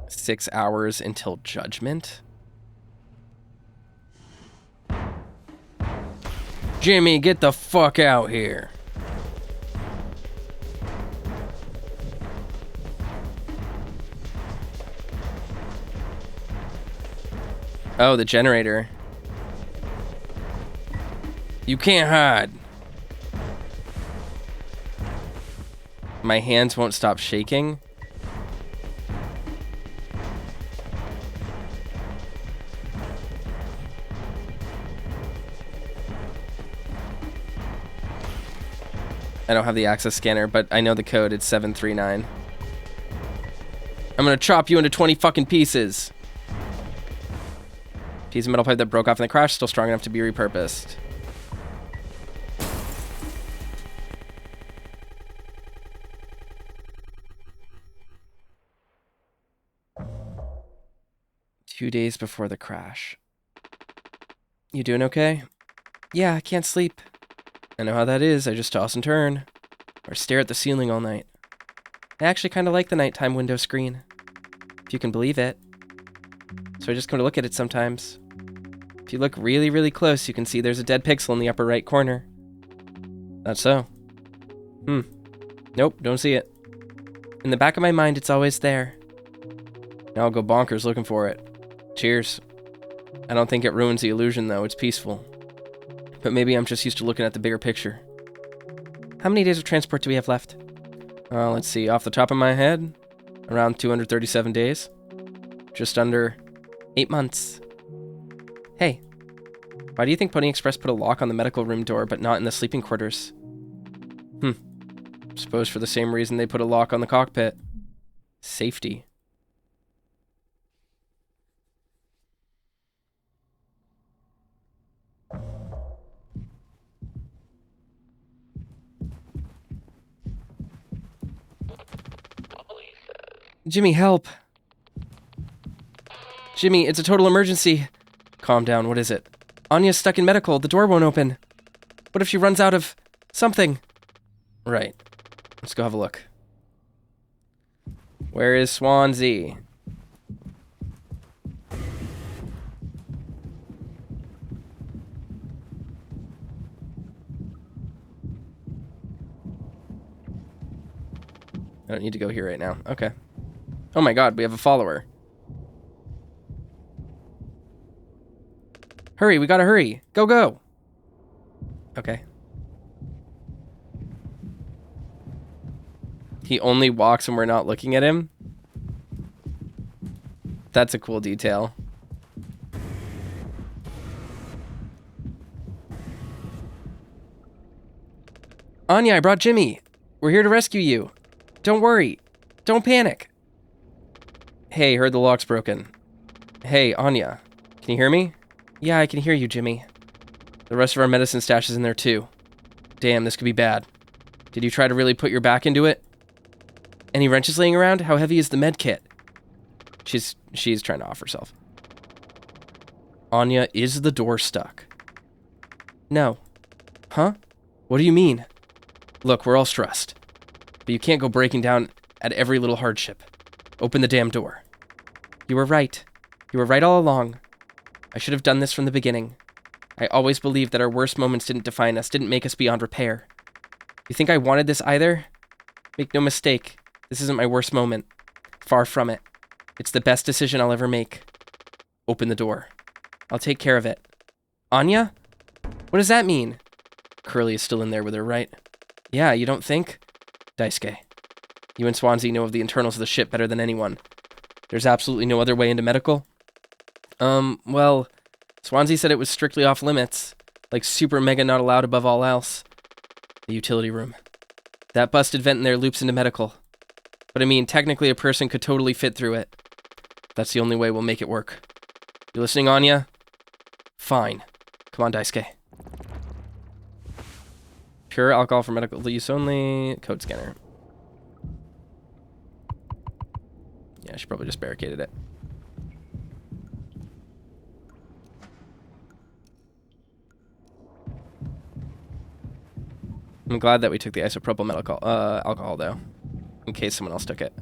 Six hours until judgment? Jimmy, get the fuck out here. Oh, the generator. You can't hide. My hands won't stop shaking. I don't have the access scanner, but I know the code. It's 739. I'm gonna chop you into 20 fucking pieces. Piece of metal pipe that broke off in the crash, still strong enough to be repurposed. Two days before the crash. You doing okay? Yeah, I can't sleep. I know how that is. I just toss and turn. Or stare at the ceiling all night. I actually kind of like the nighttime window screen. If you can believe it. So I just come to look at it sometimes. If you look really, really close, you can see there's a dead pixel in the upper right corner. That's so. Nope, don't see it. In the back of my mind, it's always there. Now I'll go bonkers looking for it. Cheers. I don't think it ruins the illusion, though. It's peaceful. But maybe I'm just used to looking at the bigger picture. How many days of transport do we have left? Let's see. Off the top of my head, around 237 days. Just under 8 months. Hey, why do you think Pony Express put a lock on the medical room door, but not in the sleeping quarters? Suppose for the same reason they put a lock on the cockpit. Safety. Jimmy, help! Jimmy, it's a total emergency. Calm down, what is it? Anya's stuck in medical, the door won't open. What if she runs out of something? Right. Let's go have a look. Where is Swansea? I don't need to go here right now. Okay. Oh my god, we have a follower. Hurry, we gotta hurry. Go, go. Okay. He only walks when we're not looking at him. That's a cool detail. Anya, I brought Jimmy. We're here to rescue you. Don't worry. Don't panic. Hey, heard the lock's broken. Hey, Anya. Can you hear me? Yeah, I can hear you, Jimmy. The rest of our medicine stash is in there too. Damn, this could be bad. Did you try to really put your back into it? Any wrenches laying around? How heavy is the med kit? She's trying to off herself. Anya, is the door stuck? No. Huh? What do you mean? Look, we're all stressed. But you can't go breaking down at every little hardship. Open the damn door. You were right. You were right all along. I should have done this from the beginning. I always believed that our worst moments didn't define us, didn't make us beyond repair. You think I wanted this either? Make no mistake, this isn't my worst moment. Far from it. It's the best decision I'll ever make. Open the door. I'll take care of it. Anya? What does that mean? Curly is still in there with her, right? Yeah, you don't think? Daisuke, you and Swansea know of the internals of the ship better than anyone. There's absolutely no other way into medical? Well, Swansea said it was strictly off limits. Like super mega not allowed above all else. The utility room. That busted vent in there loops into medical. But I mean, technically a person could totally fit through it. That's the only way we'll make it work. You listening, Anya? Fine. Come on, Daisuke. Pure alcohol for medical use only. Code scanner. Yeah, she probably just barricaded it. I'm glad that we took the isopropyl medical alcohol though, in case someone else took it.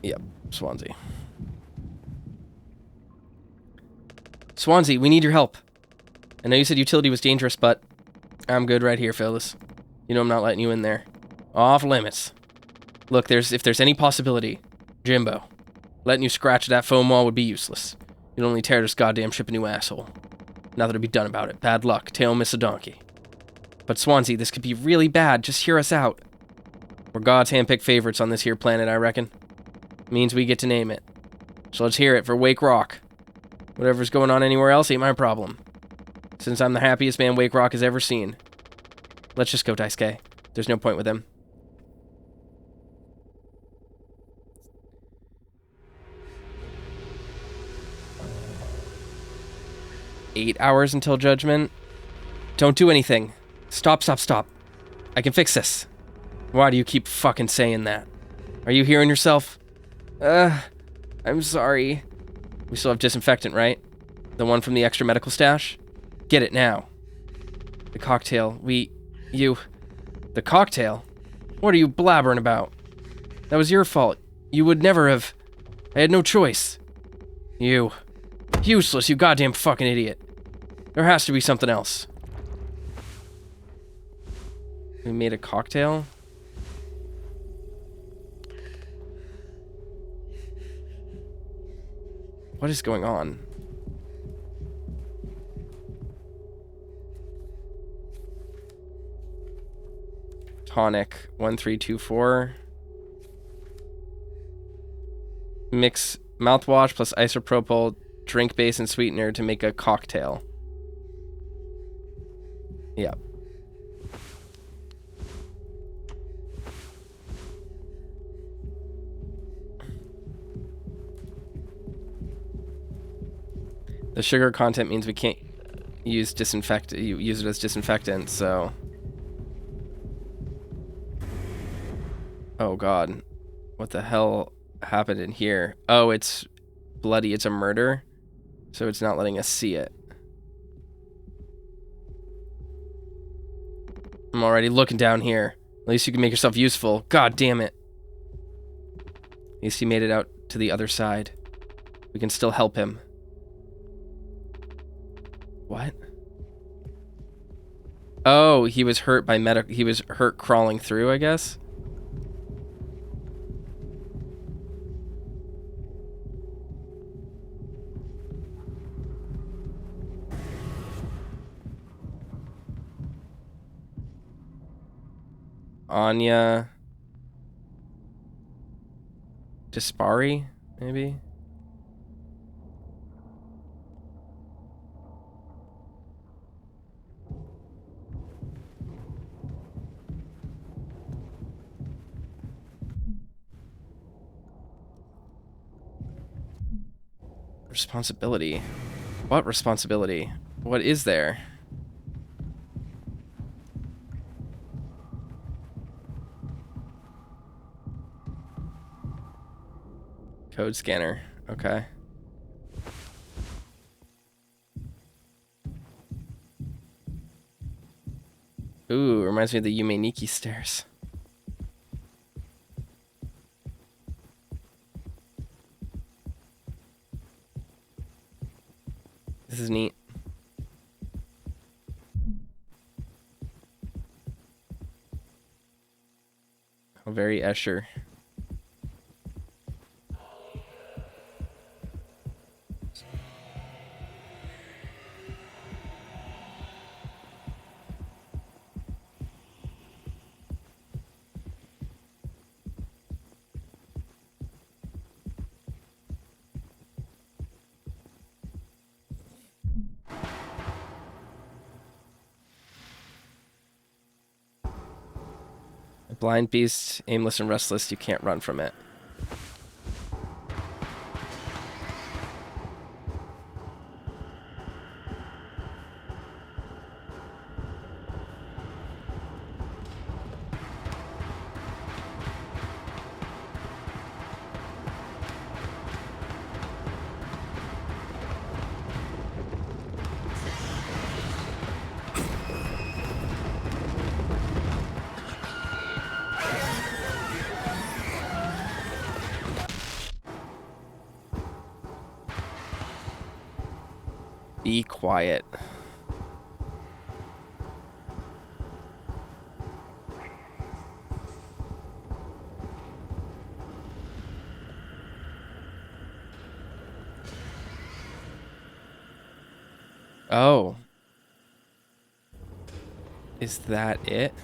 Yep, Swansea. Swansea, we need your help. I know you said utility was dangerous, but I'm good right here, Phyllis. You know I'm not letting you in there. Off limits. Look, if there's any possibility, Jimbo, letting you scratch that foam wall would be useless. You'd only tear this goddamn ship a new asshole. Nothing to be done about it. Bad luck. Tail miss a donkey. But Swansea, this could be really bad. Just hear us out. We're God's handpicked favorites on this here planet, I reckon. Means we get to name it. So let's hear it for Wake Rock. Whatever's going on anywhere else ain't my problem. Since I'm the happiest man Wake Rock has ever seen. Let's just go, Daisuke. There's no point with him. Eight hours until judgment. Don't do anything. Stop. I can fix this. Why do you keep fucking saying that? Are you hearing yourself? I'm sorry. We still have disinfectant, right? The one from the extra medical stash? Get it now. The cocktail. The cocktail? What are you blabbering about? That was your fault. You would never have... I had no choice. You. Useless, you goddamn fucking idiot. There has to be something else. We made a cocktail? What is going on? tonic 1324. Mix mouthwash plus isopropyl drink base and sweetener to make a cocktail. Yep. The sugar content means we can't use use it as disinfectant, so. Oh god. What the hell happened in here? Oh, it's bloody. It's a murder. So it's not letting us see it. I'm already looking down here. At least you can make yourself useful. God damn it. At least he made it out to the other side. We can still help him. What? Oh, he was hurt by he was hurt crawling through, I guess. Anya. Dispari, maybe? Responsibility. What responsibility? What is there? Code scanner. Okay. Ooh, reminds me of the Yume-Nikki stairs. This is neat. Oh, very Escher. Blind beast, aimless and restless, you can't run from it. Be quiet. Oh. Is that it?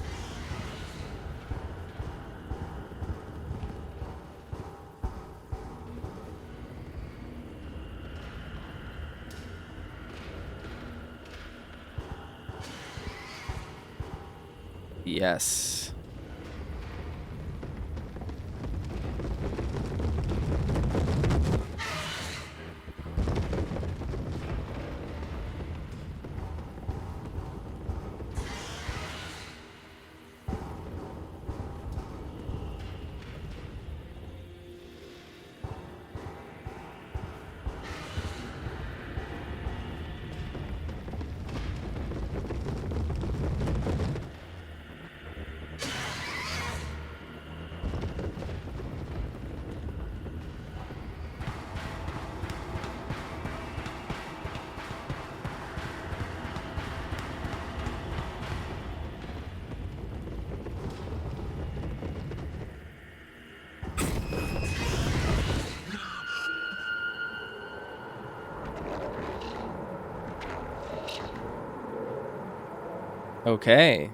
Yes. Okay.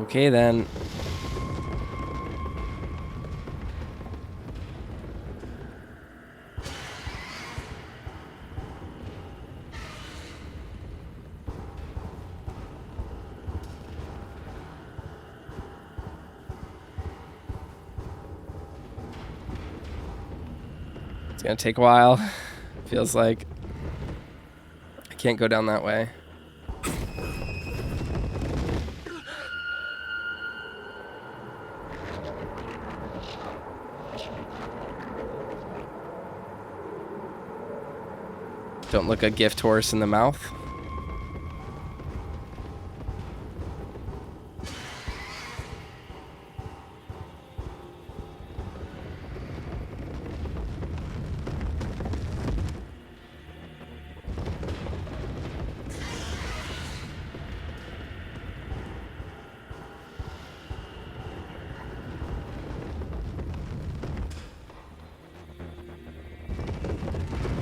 Okay, then. It's gonna take a while. Feels like I can't go down that way. Don't look a gift horse in the mouth.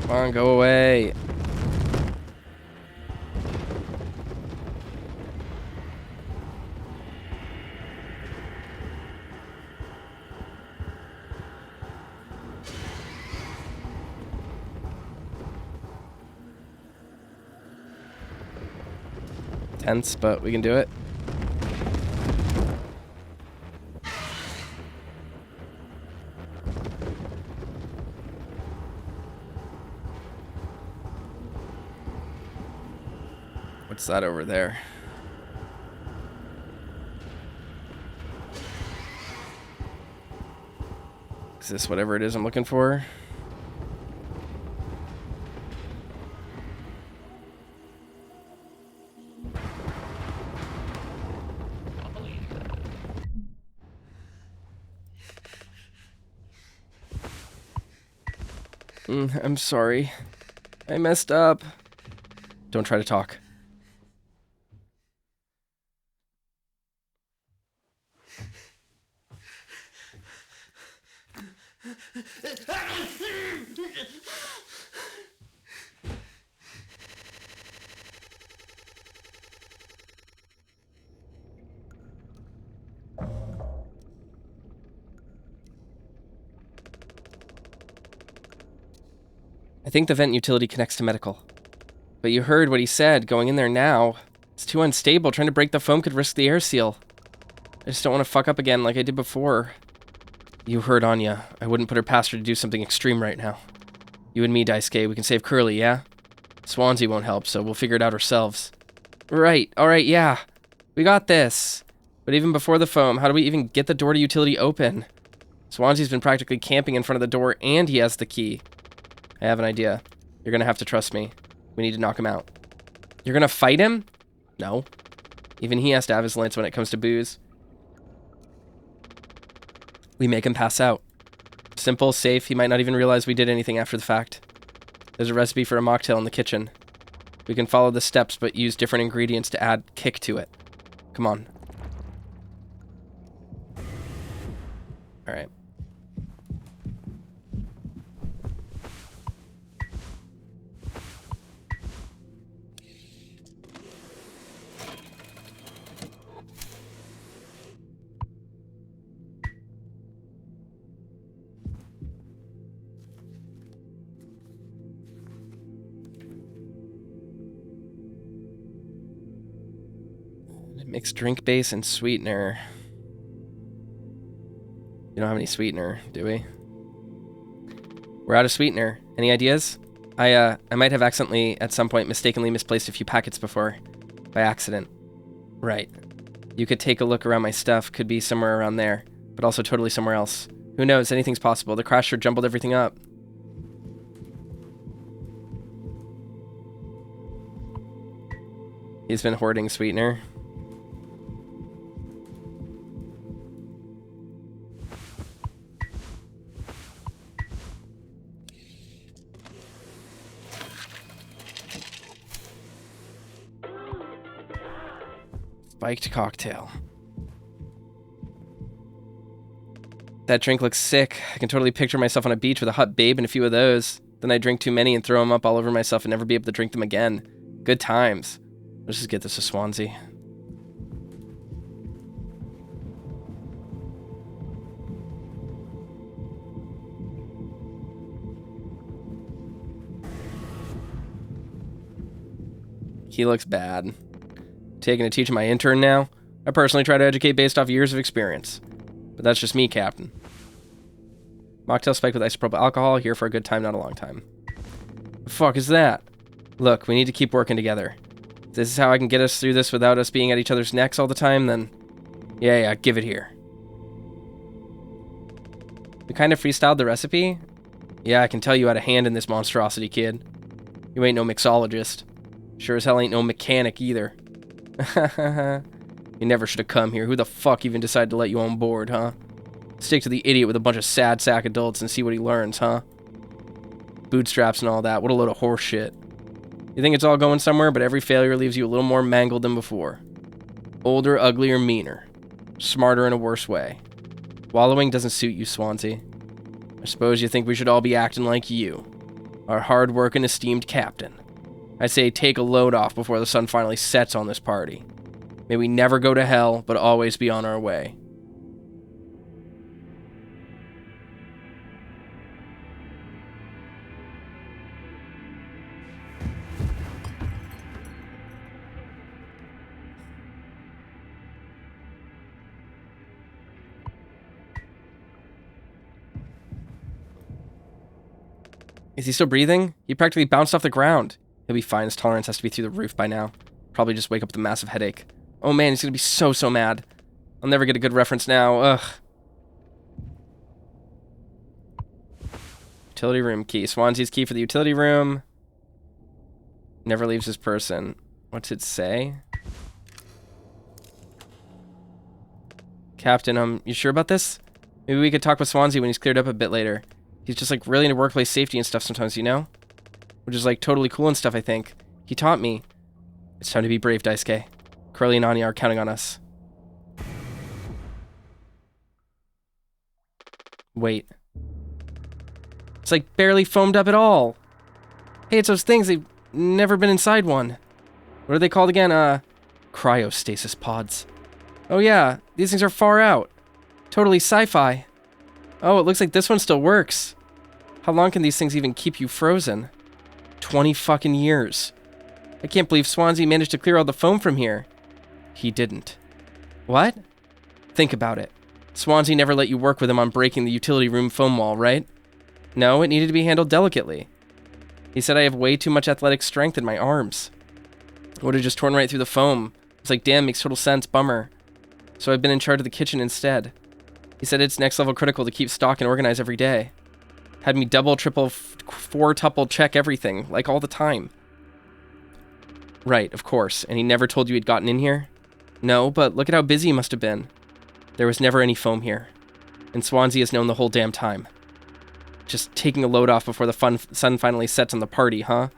Come on, go away. Tense, but we can do it. What's that over there? Is this whatever it is I'm looking for? I'm sorry. I messed up. Don't try to talk. I think the vent utility connects to medical. But you heard what he said. Going in there now. It's too unstable. Trying to break the foam could risk the air seal. I just don't want to fuck up again like I did before. You heard Anya. I wouldn't put her past her to do something extreme right now. You and me, Daisuke, we can save Curly, yeah? Swansea won't help, so we'll figure it out ourselves. Right, alright, yeah. We got this. But even before the foam, how do we even get the door to utility open? Swansea's been practically camping in front of the door, and he has the key. I have an idea. You're gonna have to trust me. We need to knock him out. You're gonna fight him? No. Even he has to have his limits when it comes to booze. We make him pass out. Simple, safe, he might not even realize we did anything after the fact. There's a recipe for a mocktail in the kitchen. We can follow the steps, but use different ingredients to add kick to it. Come on. Alright. Mixed drink base and sweetener. You don't have any sweetener, do we? We're out of sweetener. Any ideas? I might have accidentally, at some point, mistakenly misplaced a few packets before. By accident. Right. You could take a look around my stuff. Could be somewhere around there. But also totally somewhere else. Who knows? Anything's possible. The crash sure jumbled everything up. He's been hoarding sweetener. Spiked cocktail. That drink looks sick. I can totally picture myself on a beach with a hot babe and a few of those. Then I drink too many and throw them up all over myself and never be able to drink them again. Good times. Let's just get this to Swansea. He looks bad. Taking a teaching my intern now? I personally try to educate based off years of experience. But that's just me, Captain. Mocktail spiked with isopropyl alcohol, here for a good time, not a long time. The fuck is that? Look, we need to keep working together. If this is how I can get us through this without us being at each other's necks all the time, then... Yeah, give it here. You kind of freestyled the recipe? Yeah, I can tell you had a hand in this monstrosity, kid. You ain't no mixologist. Sure as hell ain't no mechanic either. You never should have come here. Who the fuck even decided to let you on board, huh? Stick to the idiot with a bunch of sad sack adults and see what he learns, huh? Bootstraps and all that. What a load of horse shit. You think it's all going somewhere, but every failure leaves you a little more mangled than before. Older, uglier, meaner. Smarter in a worse way. Wallowing doesn't suit you, Swansea. I suppose you think we should all be acting like you. Our hard-working, esteemed captain. I say take a load off before the sun finally sets on this party. May we never go to hell, but always be on our way. Is he still breathing? He practically bounced off the ground. He'll be fine. His tolerance has to be through the roof by now. Probably just wake up with a massive headache. Oh man, he's gonna be so mad. I'll never get a good reference now. Ugh. Utility room key. Swansea's key for the utility room. Never leaves his person. What's it say? Captain, you sure about this? Maybe we could talk with Swansea when he's cleared up a bit later. He's just like really into workplace safety and stuff sometimes, you know? Which is like totally cool and stuff, I think. He taught me. It's time to be brave, Daisuke. Curly and Anya are counting on us. Wait. It's like barely foamed up at all. Hey, it's those things. They've never been inside one. What are they called again? Cryostasis pods. Oh yeah, these things are far out. Totally sci-fi. Oh, it looks like this one still works. How long can these things even keep you frozen? 20 fucking years. I can't believe Swansea managed to clear all the foam from here. He didn't. What? Think about it. Swansea never let you work with him on breaking the utility room foam wall, right? No, it needed to be handled delicately. He said I have way too much athletic strength in my arms. I would have just torn right through the foam. It's like, damn, makes total sense, bummer. So I've been in charge of the kitchen instead. He said it's next level critical to keep stock and organize every day. Had me double, triple, four-tuple check everything, like all the time. Right, of course. And he never told you he'd gotten in here? No, but look at how busy he must have been. There was never any foam here. And Swansea has known the whole damn time. Just taking a load off before the sun finally sets on the party, huh?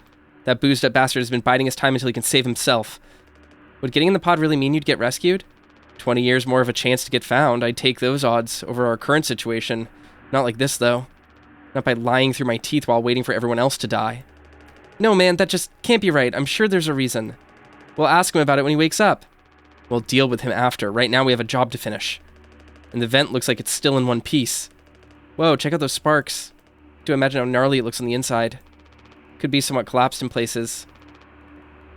That boozed up bastard has been biding his time until he can save himself. Would getting in the pod really mean you'd get rescued? 20 years more of a chance to get found. I'd take those odds over our current situation. Not like this, though. Not by lying through my teeth while waiting for everyone else to die. No, man, that just can't be right. I'm sure there's a reason. We'll ask him about it when he wakes up. We'll deal with him after. Right now we have a job to finish. And the vent looks like it's still in one piece. Whoa, check out those sparks. Do imagine how gnarly it looks on the inside. Could be somewhat collapsed in places.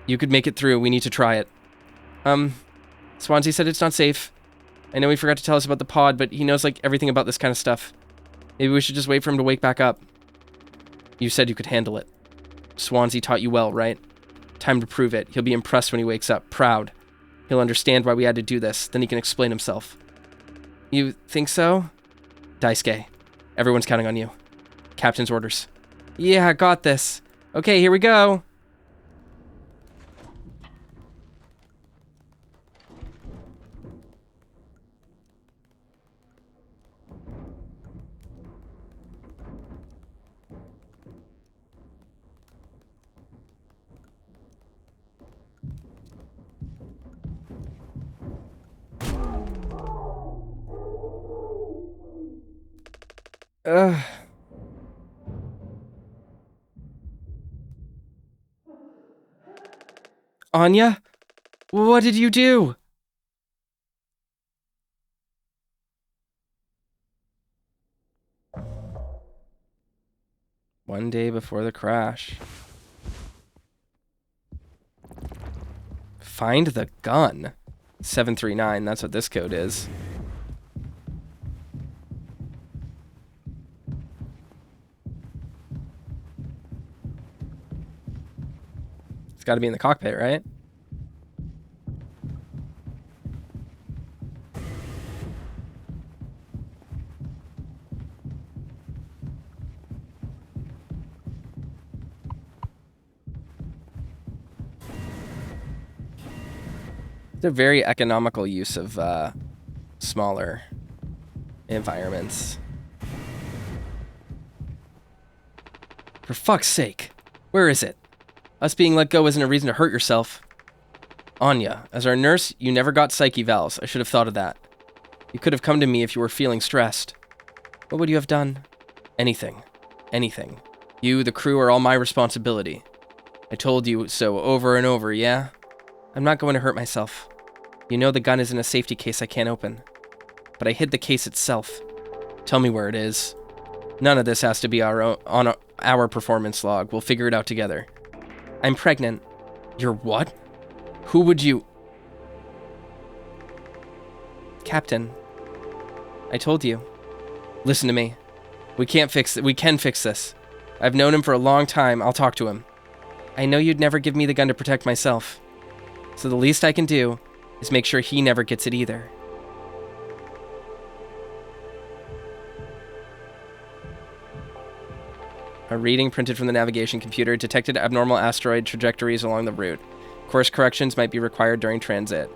You could make it through. We need to try it. Swansea said it's not safe. I know he forgot to tell us about the pod, but he knows like everything about this kind of stuff. Maybe we should just wait for him to wake back up. You said you could handle it. Swansea taught you well, right? Time to prove it. He'll be impressed when he wakes up, proud. He'll understand why we had to do this, then he can explain himself. You think so? Daisuke, everyone's counting on you. Captain's orders. Yeah, got this. Okay, here we go. Ugh. Anya? What did you do? One day before the crash. Find the gun. 739, that's what this code is. It's got to be in the cockpit, right? It's a very economical use of smaller environments. For fuck's sake, where is it? Us being let go isn't a reason to hurt yourself. Anya, as our nurse, you never got psyche valves. I should have thought of that. You could have come to me if you were feeling stressed. What would you have done? Anything. Anything. You, the crew, are all my responsibility. I told you so over and over, yeah? I'm not going to hurt myself. You know the gun is in a safety case I can't open. But I hid the case itself. Tell me where it is. None of this has to be on our performance log. We'll figure it out together. I'm pregnant. You're what? Who would you... Captain. I told you. Listen to me. We can fix this. I've known him for a long time. I'll talk to him. I know you'd never give me the gun to protect myself. So the least I can do is make sure he never gets it either. A reading printed from the navigation computer detected abnormal asteroid trajectories along the route. Course corrections might be required during transit.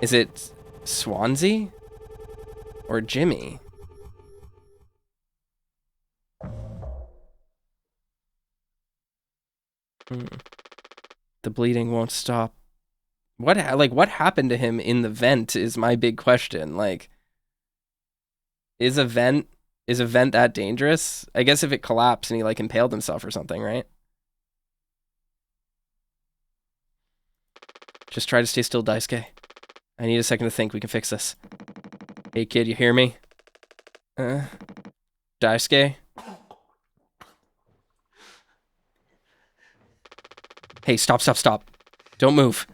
Is it Swansea? Or Jimmy? The bleeding won't stop. What happened to him in the vent is my big question. Like, is a vent that dangerous? I guess if it collapsed and he like impaled himself or something, right? Just try to stay still, Daisuke. I need a second to think. We can fix this. Hey kid, you hear me? Daisuke? Hey, stop. Don't move.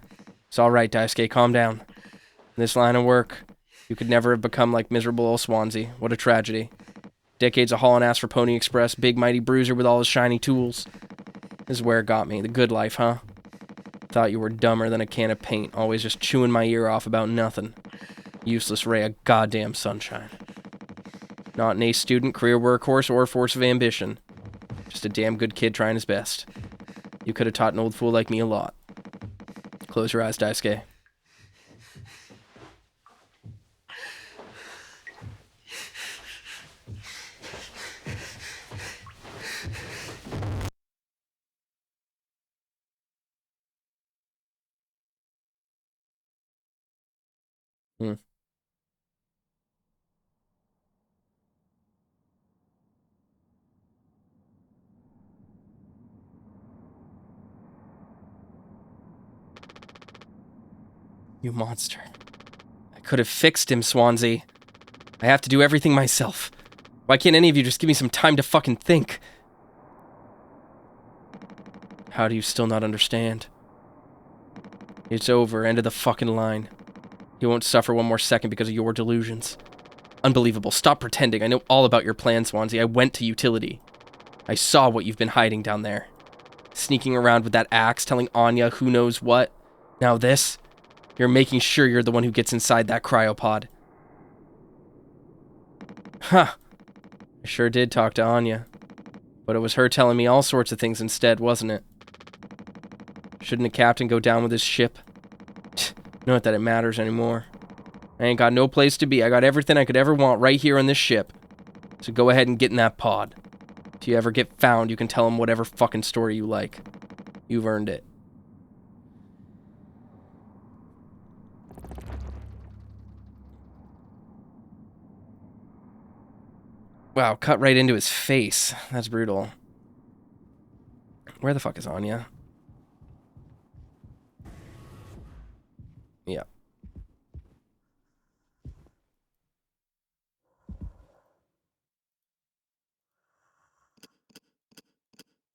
It's alright, Daisuke, calm down. In this line of work, you could never have become like miserable old Swansea. What a tragedy. Decades of hauling ass for Pony Express, big mighty bruiser with all his shiny tools. This is where it got me, the good life, huh? Thought you were dumber than a can of paint, always just chewing my ear off about nothing. Useless ray of goddamn sunshine. Not an ace student, career workhorse, or force of ambition. Just a damn good kid trying his best. You could have taught an old fool like me a lot. Close your eyes, Daisuke. You monster. I could have fixed him, Swansea. I have to do everything myself. Why can't any of you just give me some time to fucking think? How do you still not understand? It's over, end of the fucking line. He won't suffer one more second because of your delusions. Unbelievable. Stop pretending. I know all about your plan, Swansea. I went to utility. I saw what you've been hiding down there. Sneaking around with that axe, telling Anya who knows what. Now this. You're making sure you're the one who gets inside that cryopod. Huh. I sure did talk to Anya. But it was her telling me all sorts of things instead, wasn't it? Shouldn't a captain go down with his ship? Not that it matters anymore. I ain't got no place to be. I got everything I could ever want right here on this ship. So go ahead and get in that pod. If you ever get found, you can tell them whatever fucking story you like. You've earned it. Wow, cut right into his face. That's brutal. Where the fuck is Anya? Yeah.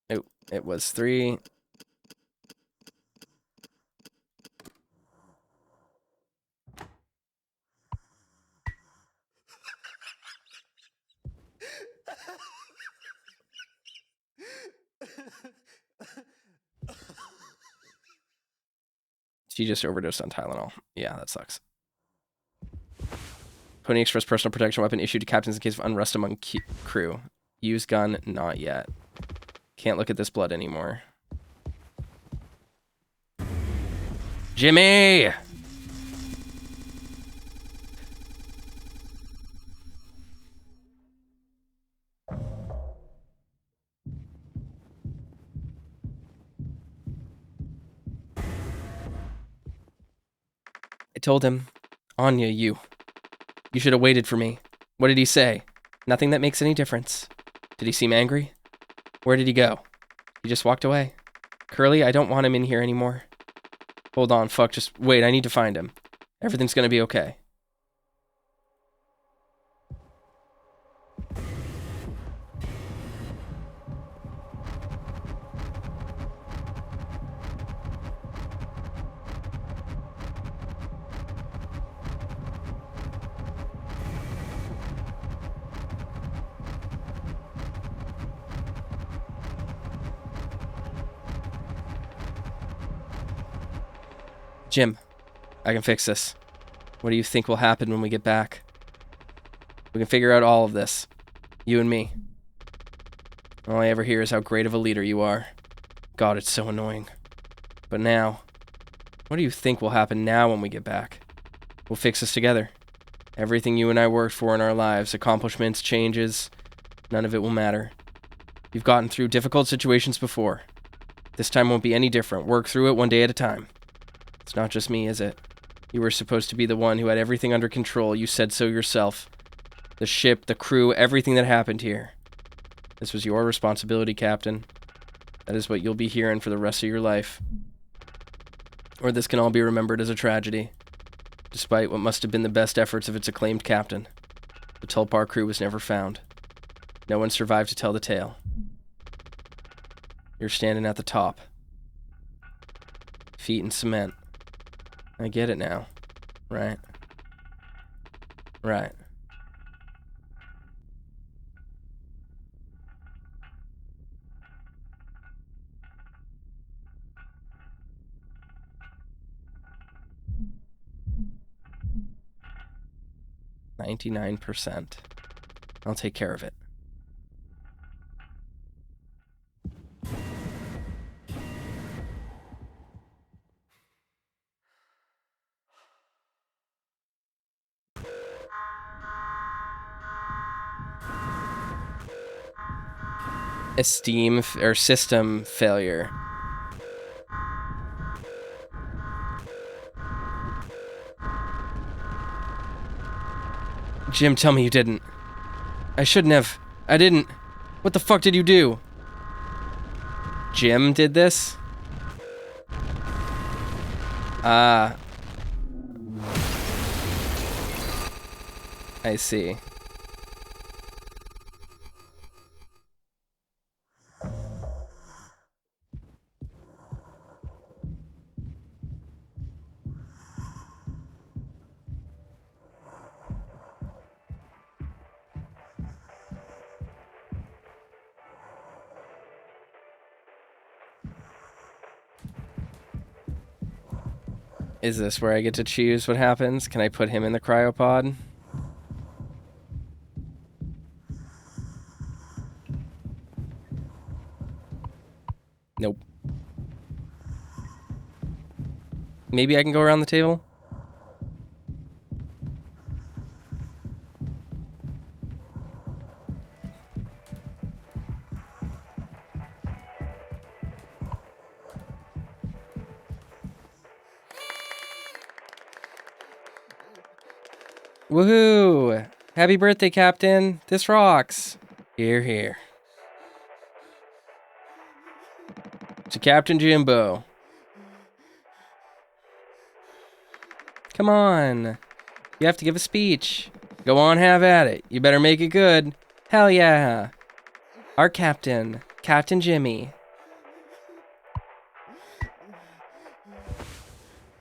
Oh, it was 3. She just overdosed on Tylenol. Yeah, that sucks. Pony Express personal protection weapon issued to captains in case of unrest among crew. Use gun, not yet. Can't look at this blood anymore. Jimmy! I told him, Anya, you should have waited for me. What did he say? Nothing that makes any difference. Did he seem angry? Where did he go? He just walked away. Curly, I don't want him in here anymore. Hold on, fuck, just wait, I need to find him. Everything's gonna be okay. Jim, I can fix this. What do you think will happen when we get back? We can figure out all of this. You and me. All I ever hear is how great of a leader you are. God, it's so annoying. But now, what do you think will happen now when we get back? We'll fix this together. Everything you and I worked for in our lives, accomplishments, changes, none of it will matter. You've gotten through difficult situations before. This time won't be any different. Work through it one day at a time. It's not just me, is it? You were supposed to be the one who had everything under control. You said so yourself. The ship, the crew, everything that happened here. This was your responsibility, Captain. That is what you'll be hearing for the rest of your life. Or this can all be remembered as a tragedy. Despite what must have been the best efforts of its acclaimed captain, the Tulpar crew was never found. No one survived to tell the tale. You're standing at the top. Feet in cement. I get it now. Right. Right. $99%. I'll take care of it. System failure. Jim, tell me you didn't. I shouldn't have. I didn't. What the fuck did you do? Jim did this? I see. Is this where I get to choose what happens? Can I put him in the cryopod? Nope. Maybe I can go around the table? Woohoo! Happy birthday, Captain! This rocks! Here, here. To Captain Jimbo. Come on. You have to give a speech. Go on, have at it. You better make it good. Hell yeah. Our captain, Captain Jimmy.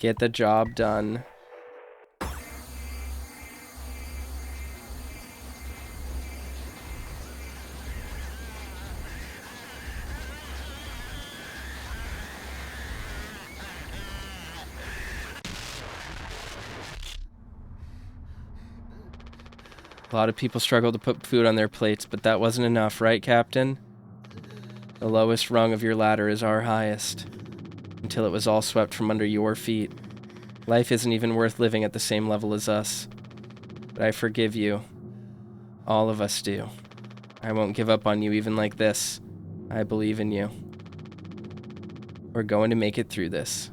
Get the job done. A lot of people struggle to put food on their plates, but that wasn't enough, right, Captain? The lowest rung of your ladder is our highest, until it was all swept from under your feet. Life isn't even worth living at the same level as us. But I forgive you. All of us do. I won't give up on you even like this. I believe in you. We're going to make it through this.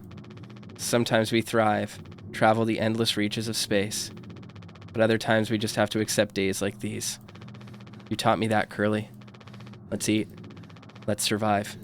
Sometimes we thrive, travel the endless reaches of space. But other times we just have to accept days like these. You taught me that, Curly. Let's eat. Let's survive.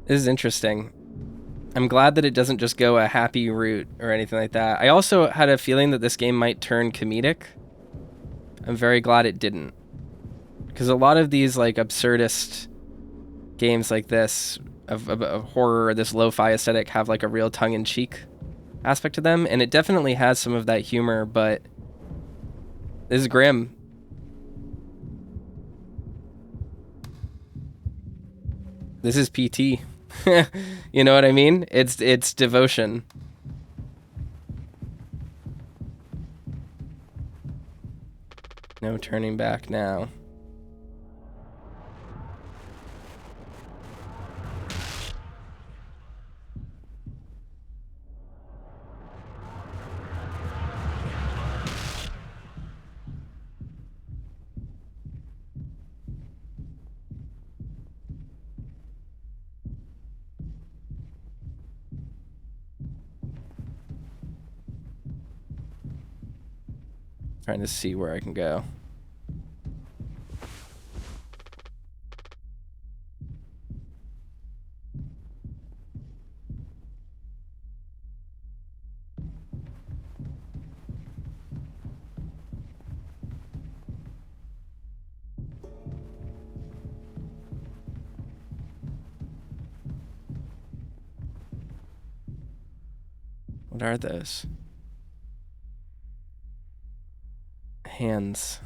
This is interesting. I'm glad that it doesn't just go a happy route or anything like that. I also had a feeling that this game might turn comedic. I'm very glad it didn't. Because a lot of these like absurdist games like this of horror or this lo-fi aesthetic have like a real tongue-in-cheek aspect to them, and it definitely has some of that humor, but this is grim. This is PT. You know what I mean? It's devotion. No turning back now. Trying to see where I can go. What are those? Hands.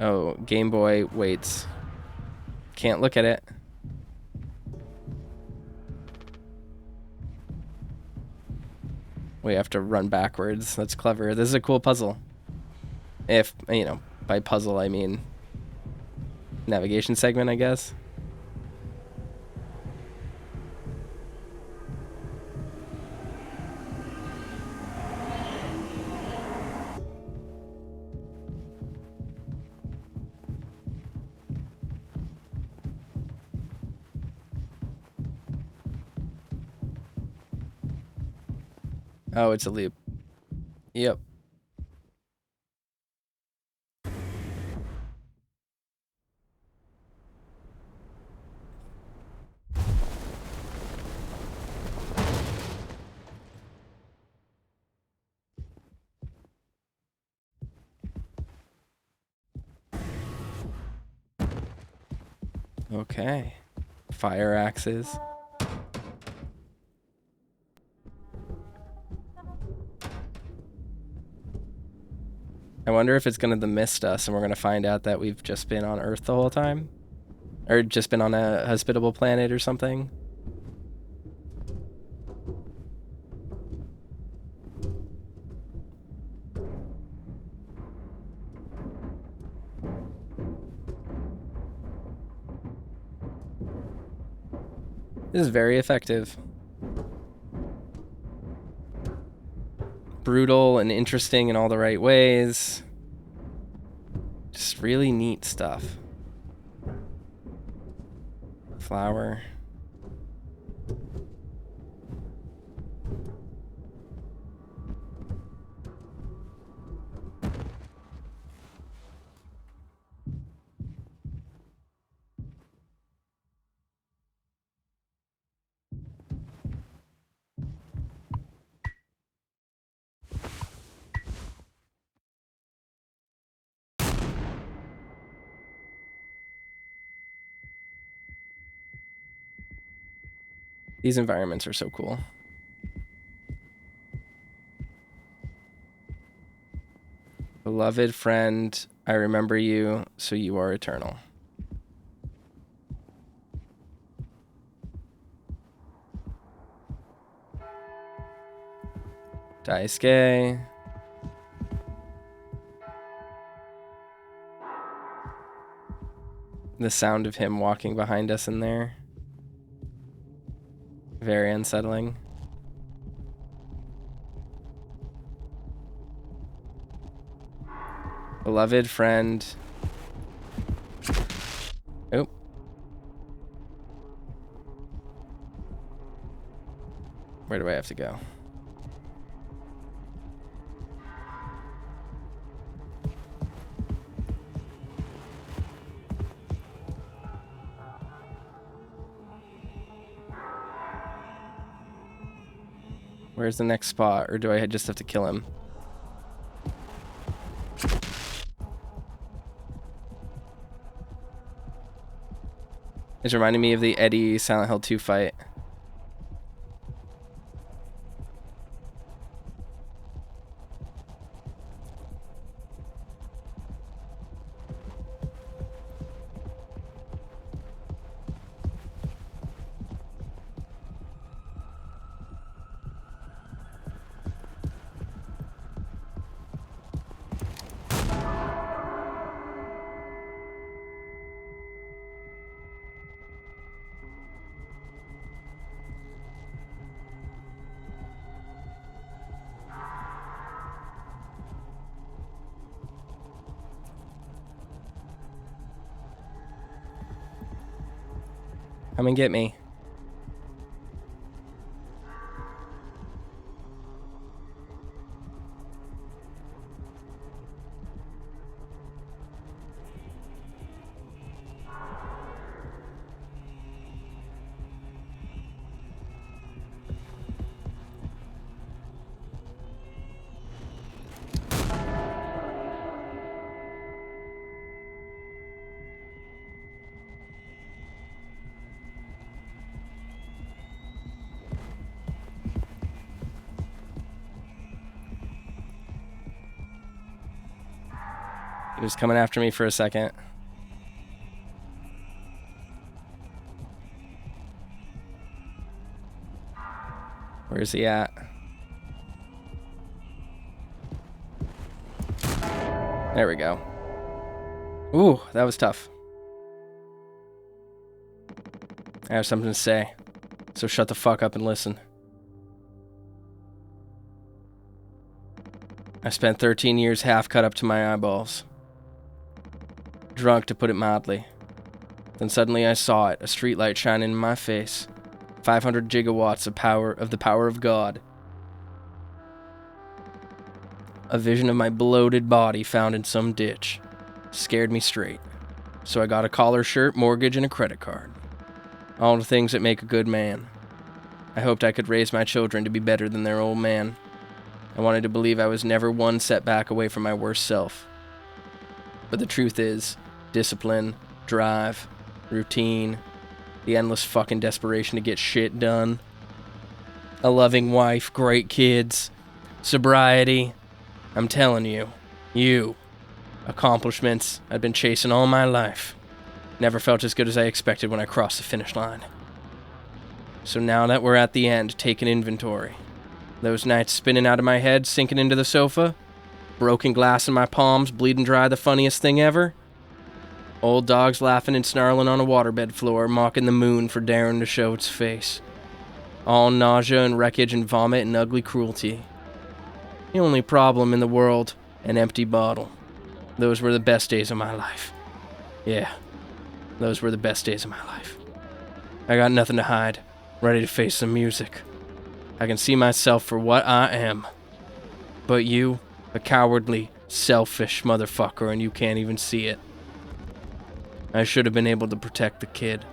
Oh, Game Boy waits. Can't look at it. We have to run backwards. That's clever. This is a cool puzzle. If, you know, by puzzle I mean navigation segment, I guess. Oh, it's a loop. Yep. Okay. Fire axes. I wonder if it's gonna mist us and we're gonna find out that we've just been on Earth the whole time? Or just been on a hospitable planet or something? This is very effective. Brutal and interesting in all the right ways. Just really neat stuff. Flower. These environments are so cool. Beloved friend, I remember you, so you are eternal. Daisuke. The sound of him walking behind us in there. Very unsettling. Beloved friend. Oh. Where do I have to go? Where's the next spot? Or do I just have to kill him? It's reminding me of the Eddie Silent Hill 2 fight. Come and get me. He was coming after me for a second. Where's he at? There we go. Ooh, that was tough. I have something to say, so shut the fuck up and listen. I spent 13 years half cut up to my eyeballs. Drunk, to put it mildly. Then suddenly I saw it, a streetlight shining in my face. 500 gigawatts of power, of the power of God. A vision of my bloated body found in some ditch. Scared me straight. So I got a collar shirt, mortgage, and a credit card. All the things that make a good man. I hoped I could raise my children to be better than their old man. I wanted to believe I was never one setback away from my worst self. But the truth is, discipline, drive, routine, the endless fucking desperation to get shit done, a loving wife, great kids, sobriety, I'm telling you, accomplishments I'd been chasing all my life, never felt as good as I expected when I crossed the finish line. So now that we're at the end, taking inventory, those nights spinning out of my head, sinking into the sofa, broken glass in my palms, bleeding dry, the funniest thing ever. Old dogs laughing and snarling on a waterbed floor, mocking the moon for daring to show its face. All nausea and wreckage and vomit and ugly cruelty. The only problem in the world, an empty bottle. Those were the best days of my life. Yeah, those were the best days of my life. I got nothing to hide, ready to face the music. I can see myself for what I am. But you, a cowardly, selfish motherfucker, and you can't even see it. I should have been able to protect the kid.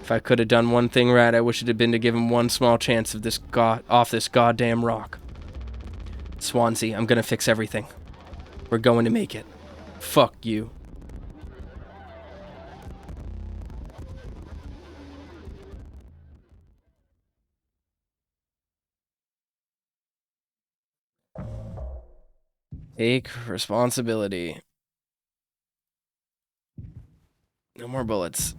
If I could have done one thing right, I wish it had been to give him one small chance of this off this goddamn rock. Swansea, I'm gonna fix everything. We're going to make it. Fuck you. Take responsibility. No more bullets.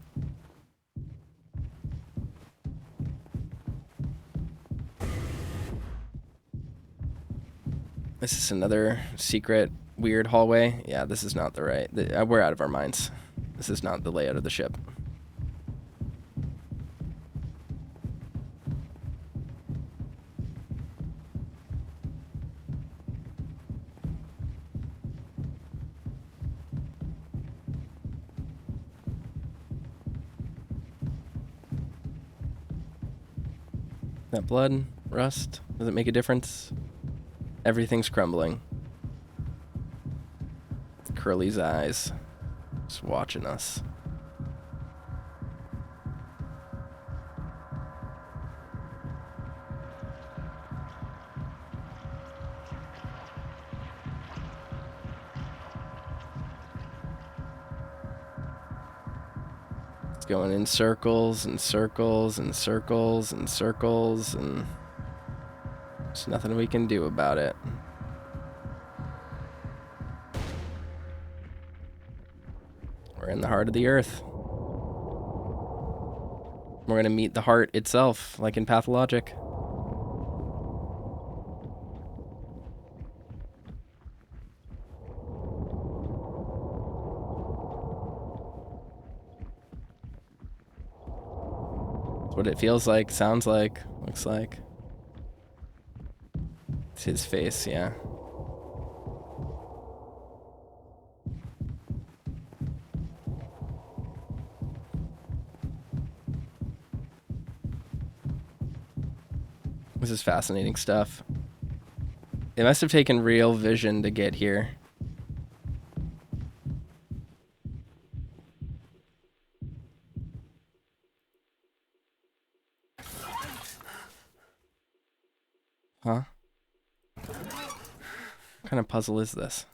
This is another secret, weird hallway. Yeah, this is not the right... we're out of our minds. This is not the layout of the ship. That blood, rust, does it make a difference? Everything's crumbling. Curly's eyes, just watching us. It's going in circles and circles and circles and circles, and there's nothing we can do about it. We're in the heart of the earth. We're gonna meet the heart itself, like in Pathologic. That's what it feels like, sounds like, looks like. It's his face, yeah. This is fascinating stuff. It must have taken real vision to get here. Huh? What kind of puzzle is this?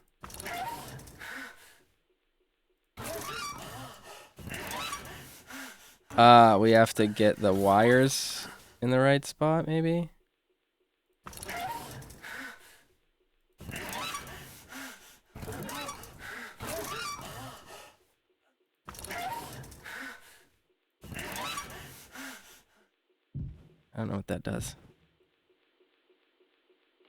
We have to get the wires in the right spot, maybe? I don't know what that does.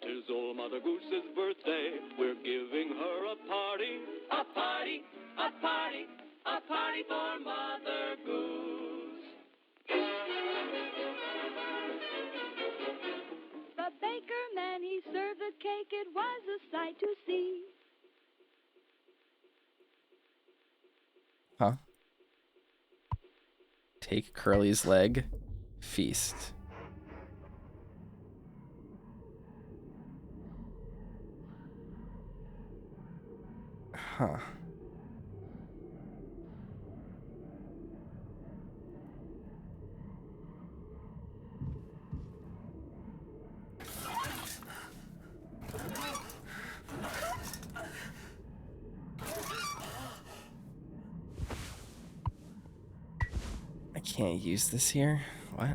'Tis old Mother Goose's birthday. We're giving her a party. A party, a party, a party for Mother Goose. The baker man, he served the cake. It was a sight to see. Huh? Take Curly's leg. Feast. Huh. I can't use this here. What?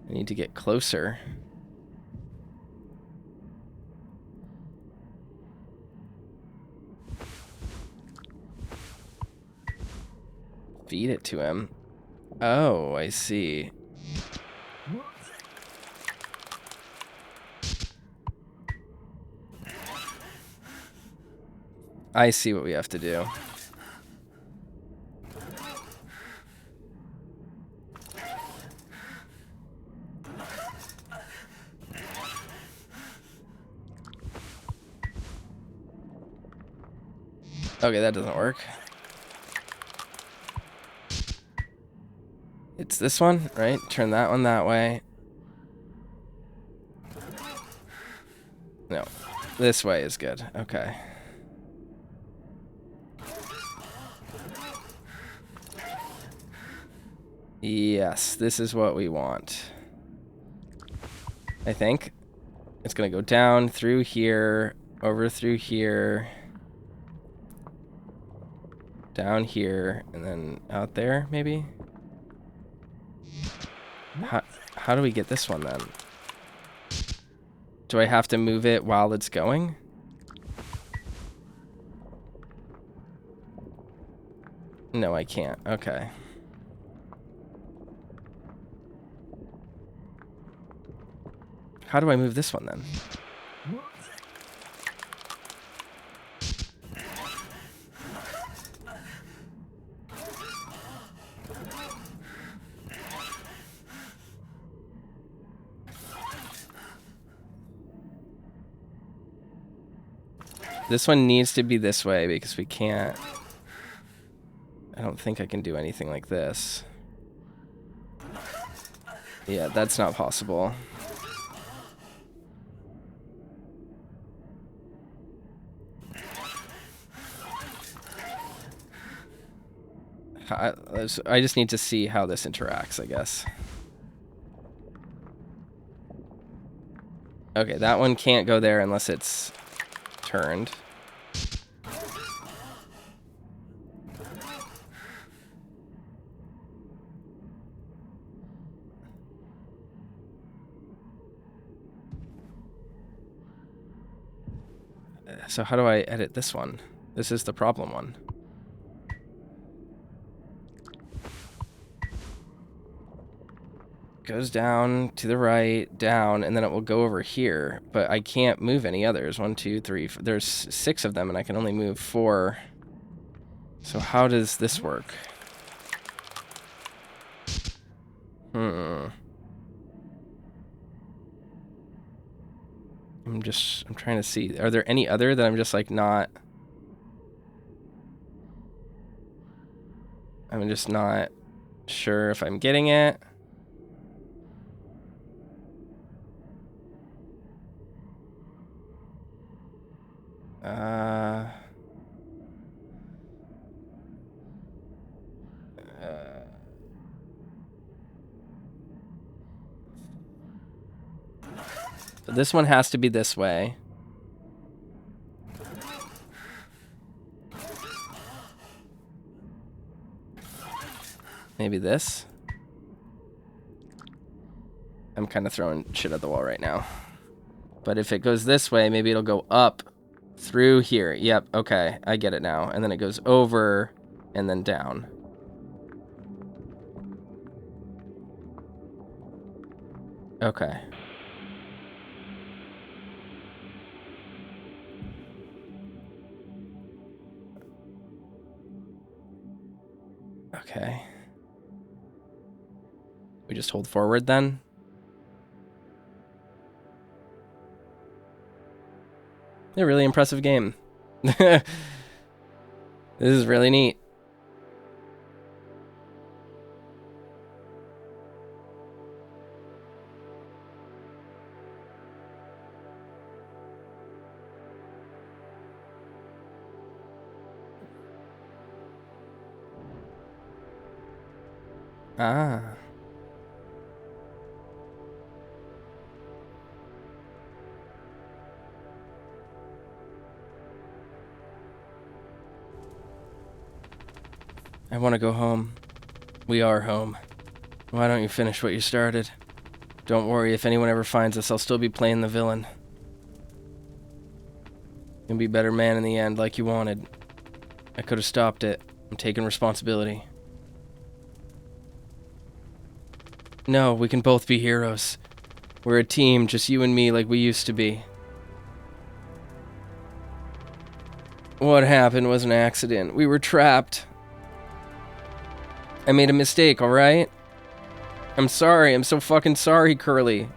I need to get closer. Feed it to him. Oh, I see. I see what we have to do. Okay, that doesn't work. It's this one, right? Turn that one that way. No, this way is good. Okay. Yes, this is what we want. I think it's gonna go down through here, over through here, down here, and then out there, maybe? How do we get this one then? Do I have to move it while it's going? No, I can't. Okay. How do I move this one then? This one needs to be this way because we can't... I don't think I can do anything like this. Yeah, that's not possible. I just need to see how this interacts, I guess. Okay, that one can't go there unless it's turned. So how do I edit this one? This is the problem one. Goes down to the right, down, and then it will go over here. But I can't move any others. 1, 2, 3. There's 6 of them, and I can only move 4. So how does this work? I'm trying to see. Are there any other that I'm just like not... I'm just not sure if I'm getting it. So this one has to be this way. Maybe this. I'm kind of throwing shit at the wall right now. But if it goes this way, maybe it'll go up through here. Yep, okay, I get it now. And then it goes over and then down. Okay. Okay. We just hold forward then? A really impressive game. This is really neat. Ah. I want to go home. We are home. Why don't you finish what you started? Don't worry, if anyone ever finds us, I'll still be playing the villain. You'll be a better man in the end, like you wanted. I could have stopped it. I'm taking responsibility. No, we can both be heroes. We're a team, just you and me, like we used to be. What happened was an accident. We were trapped. I made a mistake, alright? I'm sorry. I'm so fucking sorry, Curly.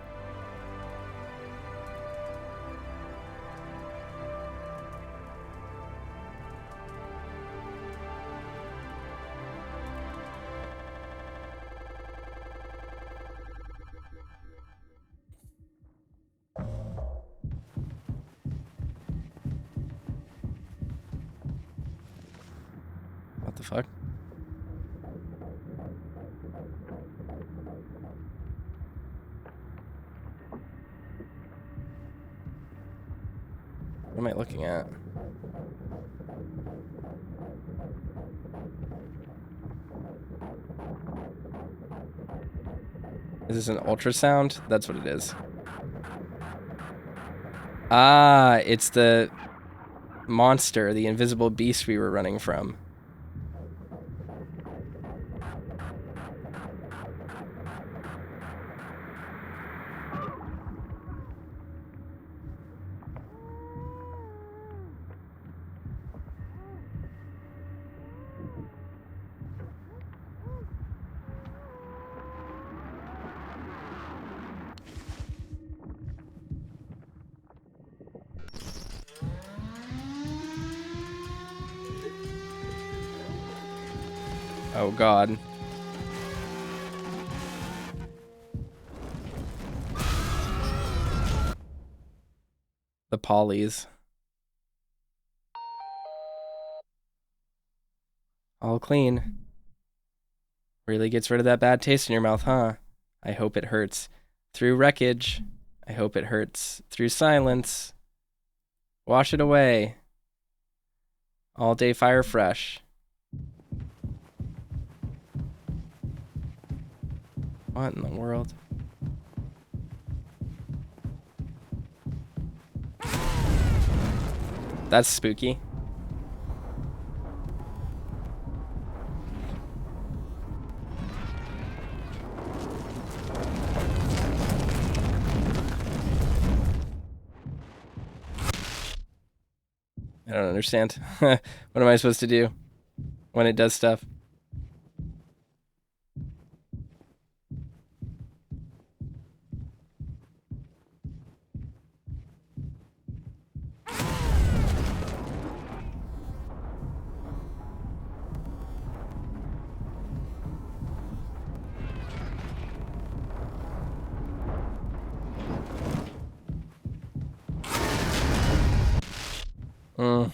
What the fuck? What am I looking at? Is this an ultrasound? That's what it is. Ah, it's the monster, the invisible beast we were running from. Oh god. The polys. All clean. Really gets rid of that bad taste in your mouth, huh? I hope it hurts. Through wreckage. I hope it hurts. Through silence. Wash it away. All day fire fresh. What in the world? That's spooky. I don't understand. What am I supposed to do when it does stuff? Mm.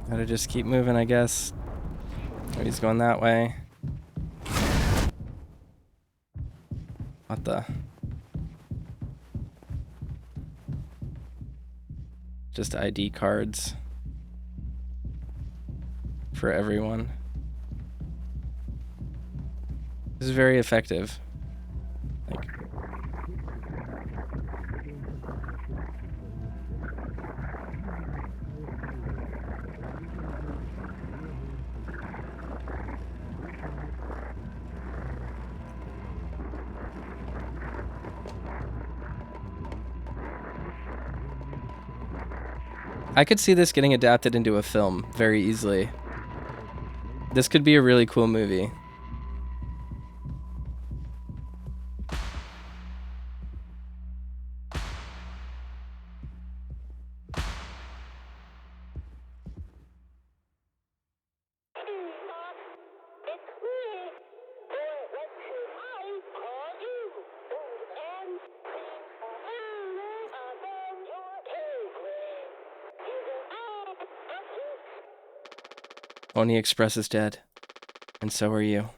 Gotta just keep moving, I guess. Oh, he's going that way. What the? Just ID cards for everyone. This is very effective. Like, I could see this getting adapted into a film very easily. This could be a really cool movie. It's me. Or what should I call you? And please, above your pay grade. Oni Express is dead. And so are you. I know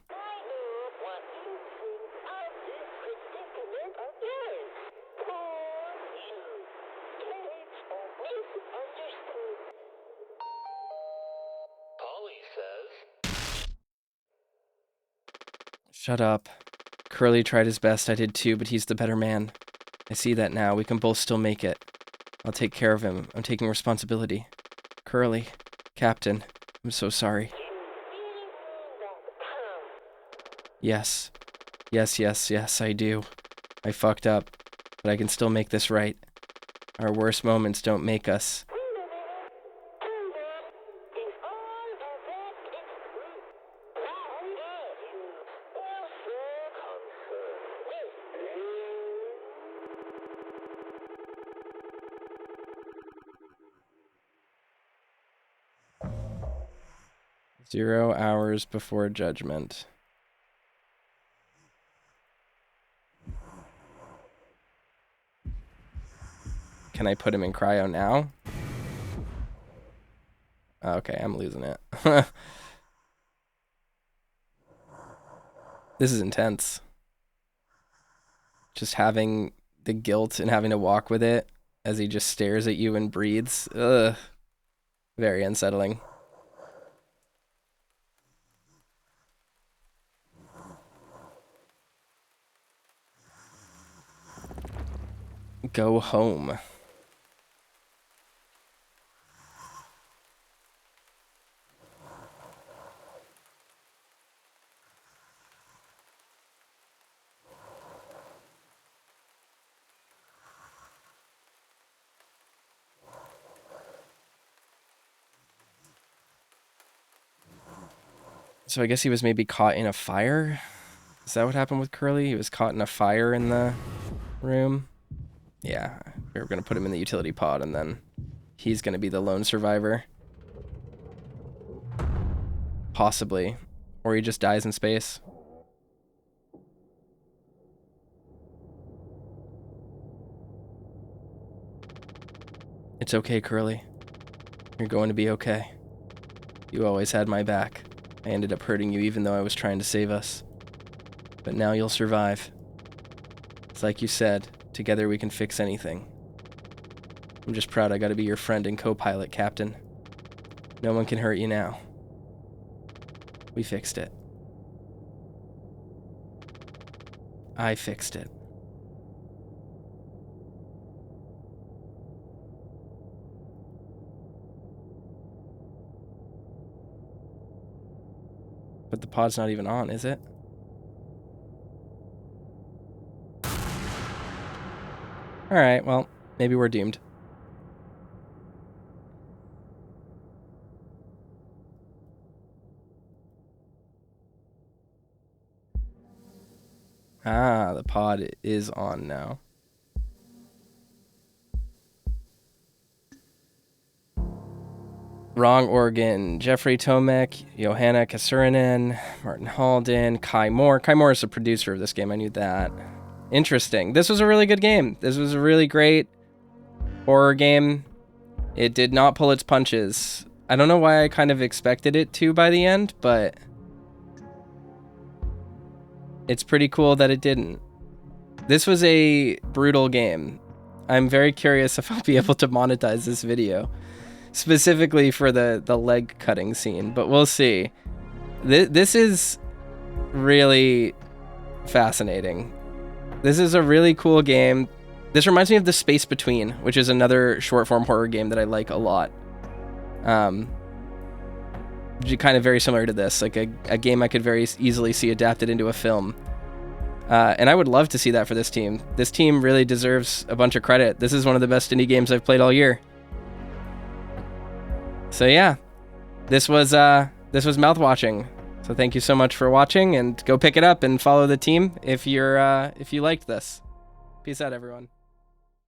what you think of this predicament of yours. Poor you. It's misunderstood. Polly says. Shut up. Curly tried his best, I did too, but he's the better man. I see that now, we can both still make it. I'll take care of him, I'm taking responsibility. Curly, Captain, I'm so sorry. Yes. Yes, I do. I fucked up, but I can still make this right. Our worst moments don't make us. Zero hours before judgment. Can I put him in cryo now? Okay, I'm losing it. This is intense. Just having the guilt and having to walk with it as he just stares at you and breathes. Ugh. Very unsettling. Go home. So I guess he was maybe caught in a fire? Is that what happened with Curly? He was caught in a fire in the room? Yeah, we were going to put him in the utility pod and then he's going to be the lone survivor. Possibly. Or he just dies in space. It's okay, Curly. You're going to be okay. You always had my back. I ended up hurting you even though I was trying to save us. But now you'll survive. It's like you said, together we can fix anything. I'm just proud I got to be your friend and co-pilot, Captain. No one can hurt you now. We fixed it. I fixed it. But the pod's not even on, is it? Alright, well, maybe we're doomed. Ah, the pod is on now. Wrong organ. Jeffrey Tomek, Johanna Kasurinen, Martin Halden, Kai Moore. Kai Moore is the producer of this game. I knew that. Interesting. This was a really good game. This was a really great horror game. It did not pull its punches. I don't know why I kind of expected it to by the end, but it's pretty cool that it didn't. This was a brutal game. I'm very curious if I'll be able to monetize this video. Specifically for the leg cutting scene, but we'll see. This is really fascinating. This is a really cool game. This reminds me of The Space Between, which is another short form horror game that I like a lot. Kind of very similar to this, like a game I could very easily see adapted into a film. And I would love to see that for this team. This team really deserves a bunch of credit. This is one of the best indie games I've played all year. So yeah, this was Mouthwashing. So thank you so much for watching, and go pick it up and follow the team if you liked this. Peace out, everyone.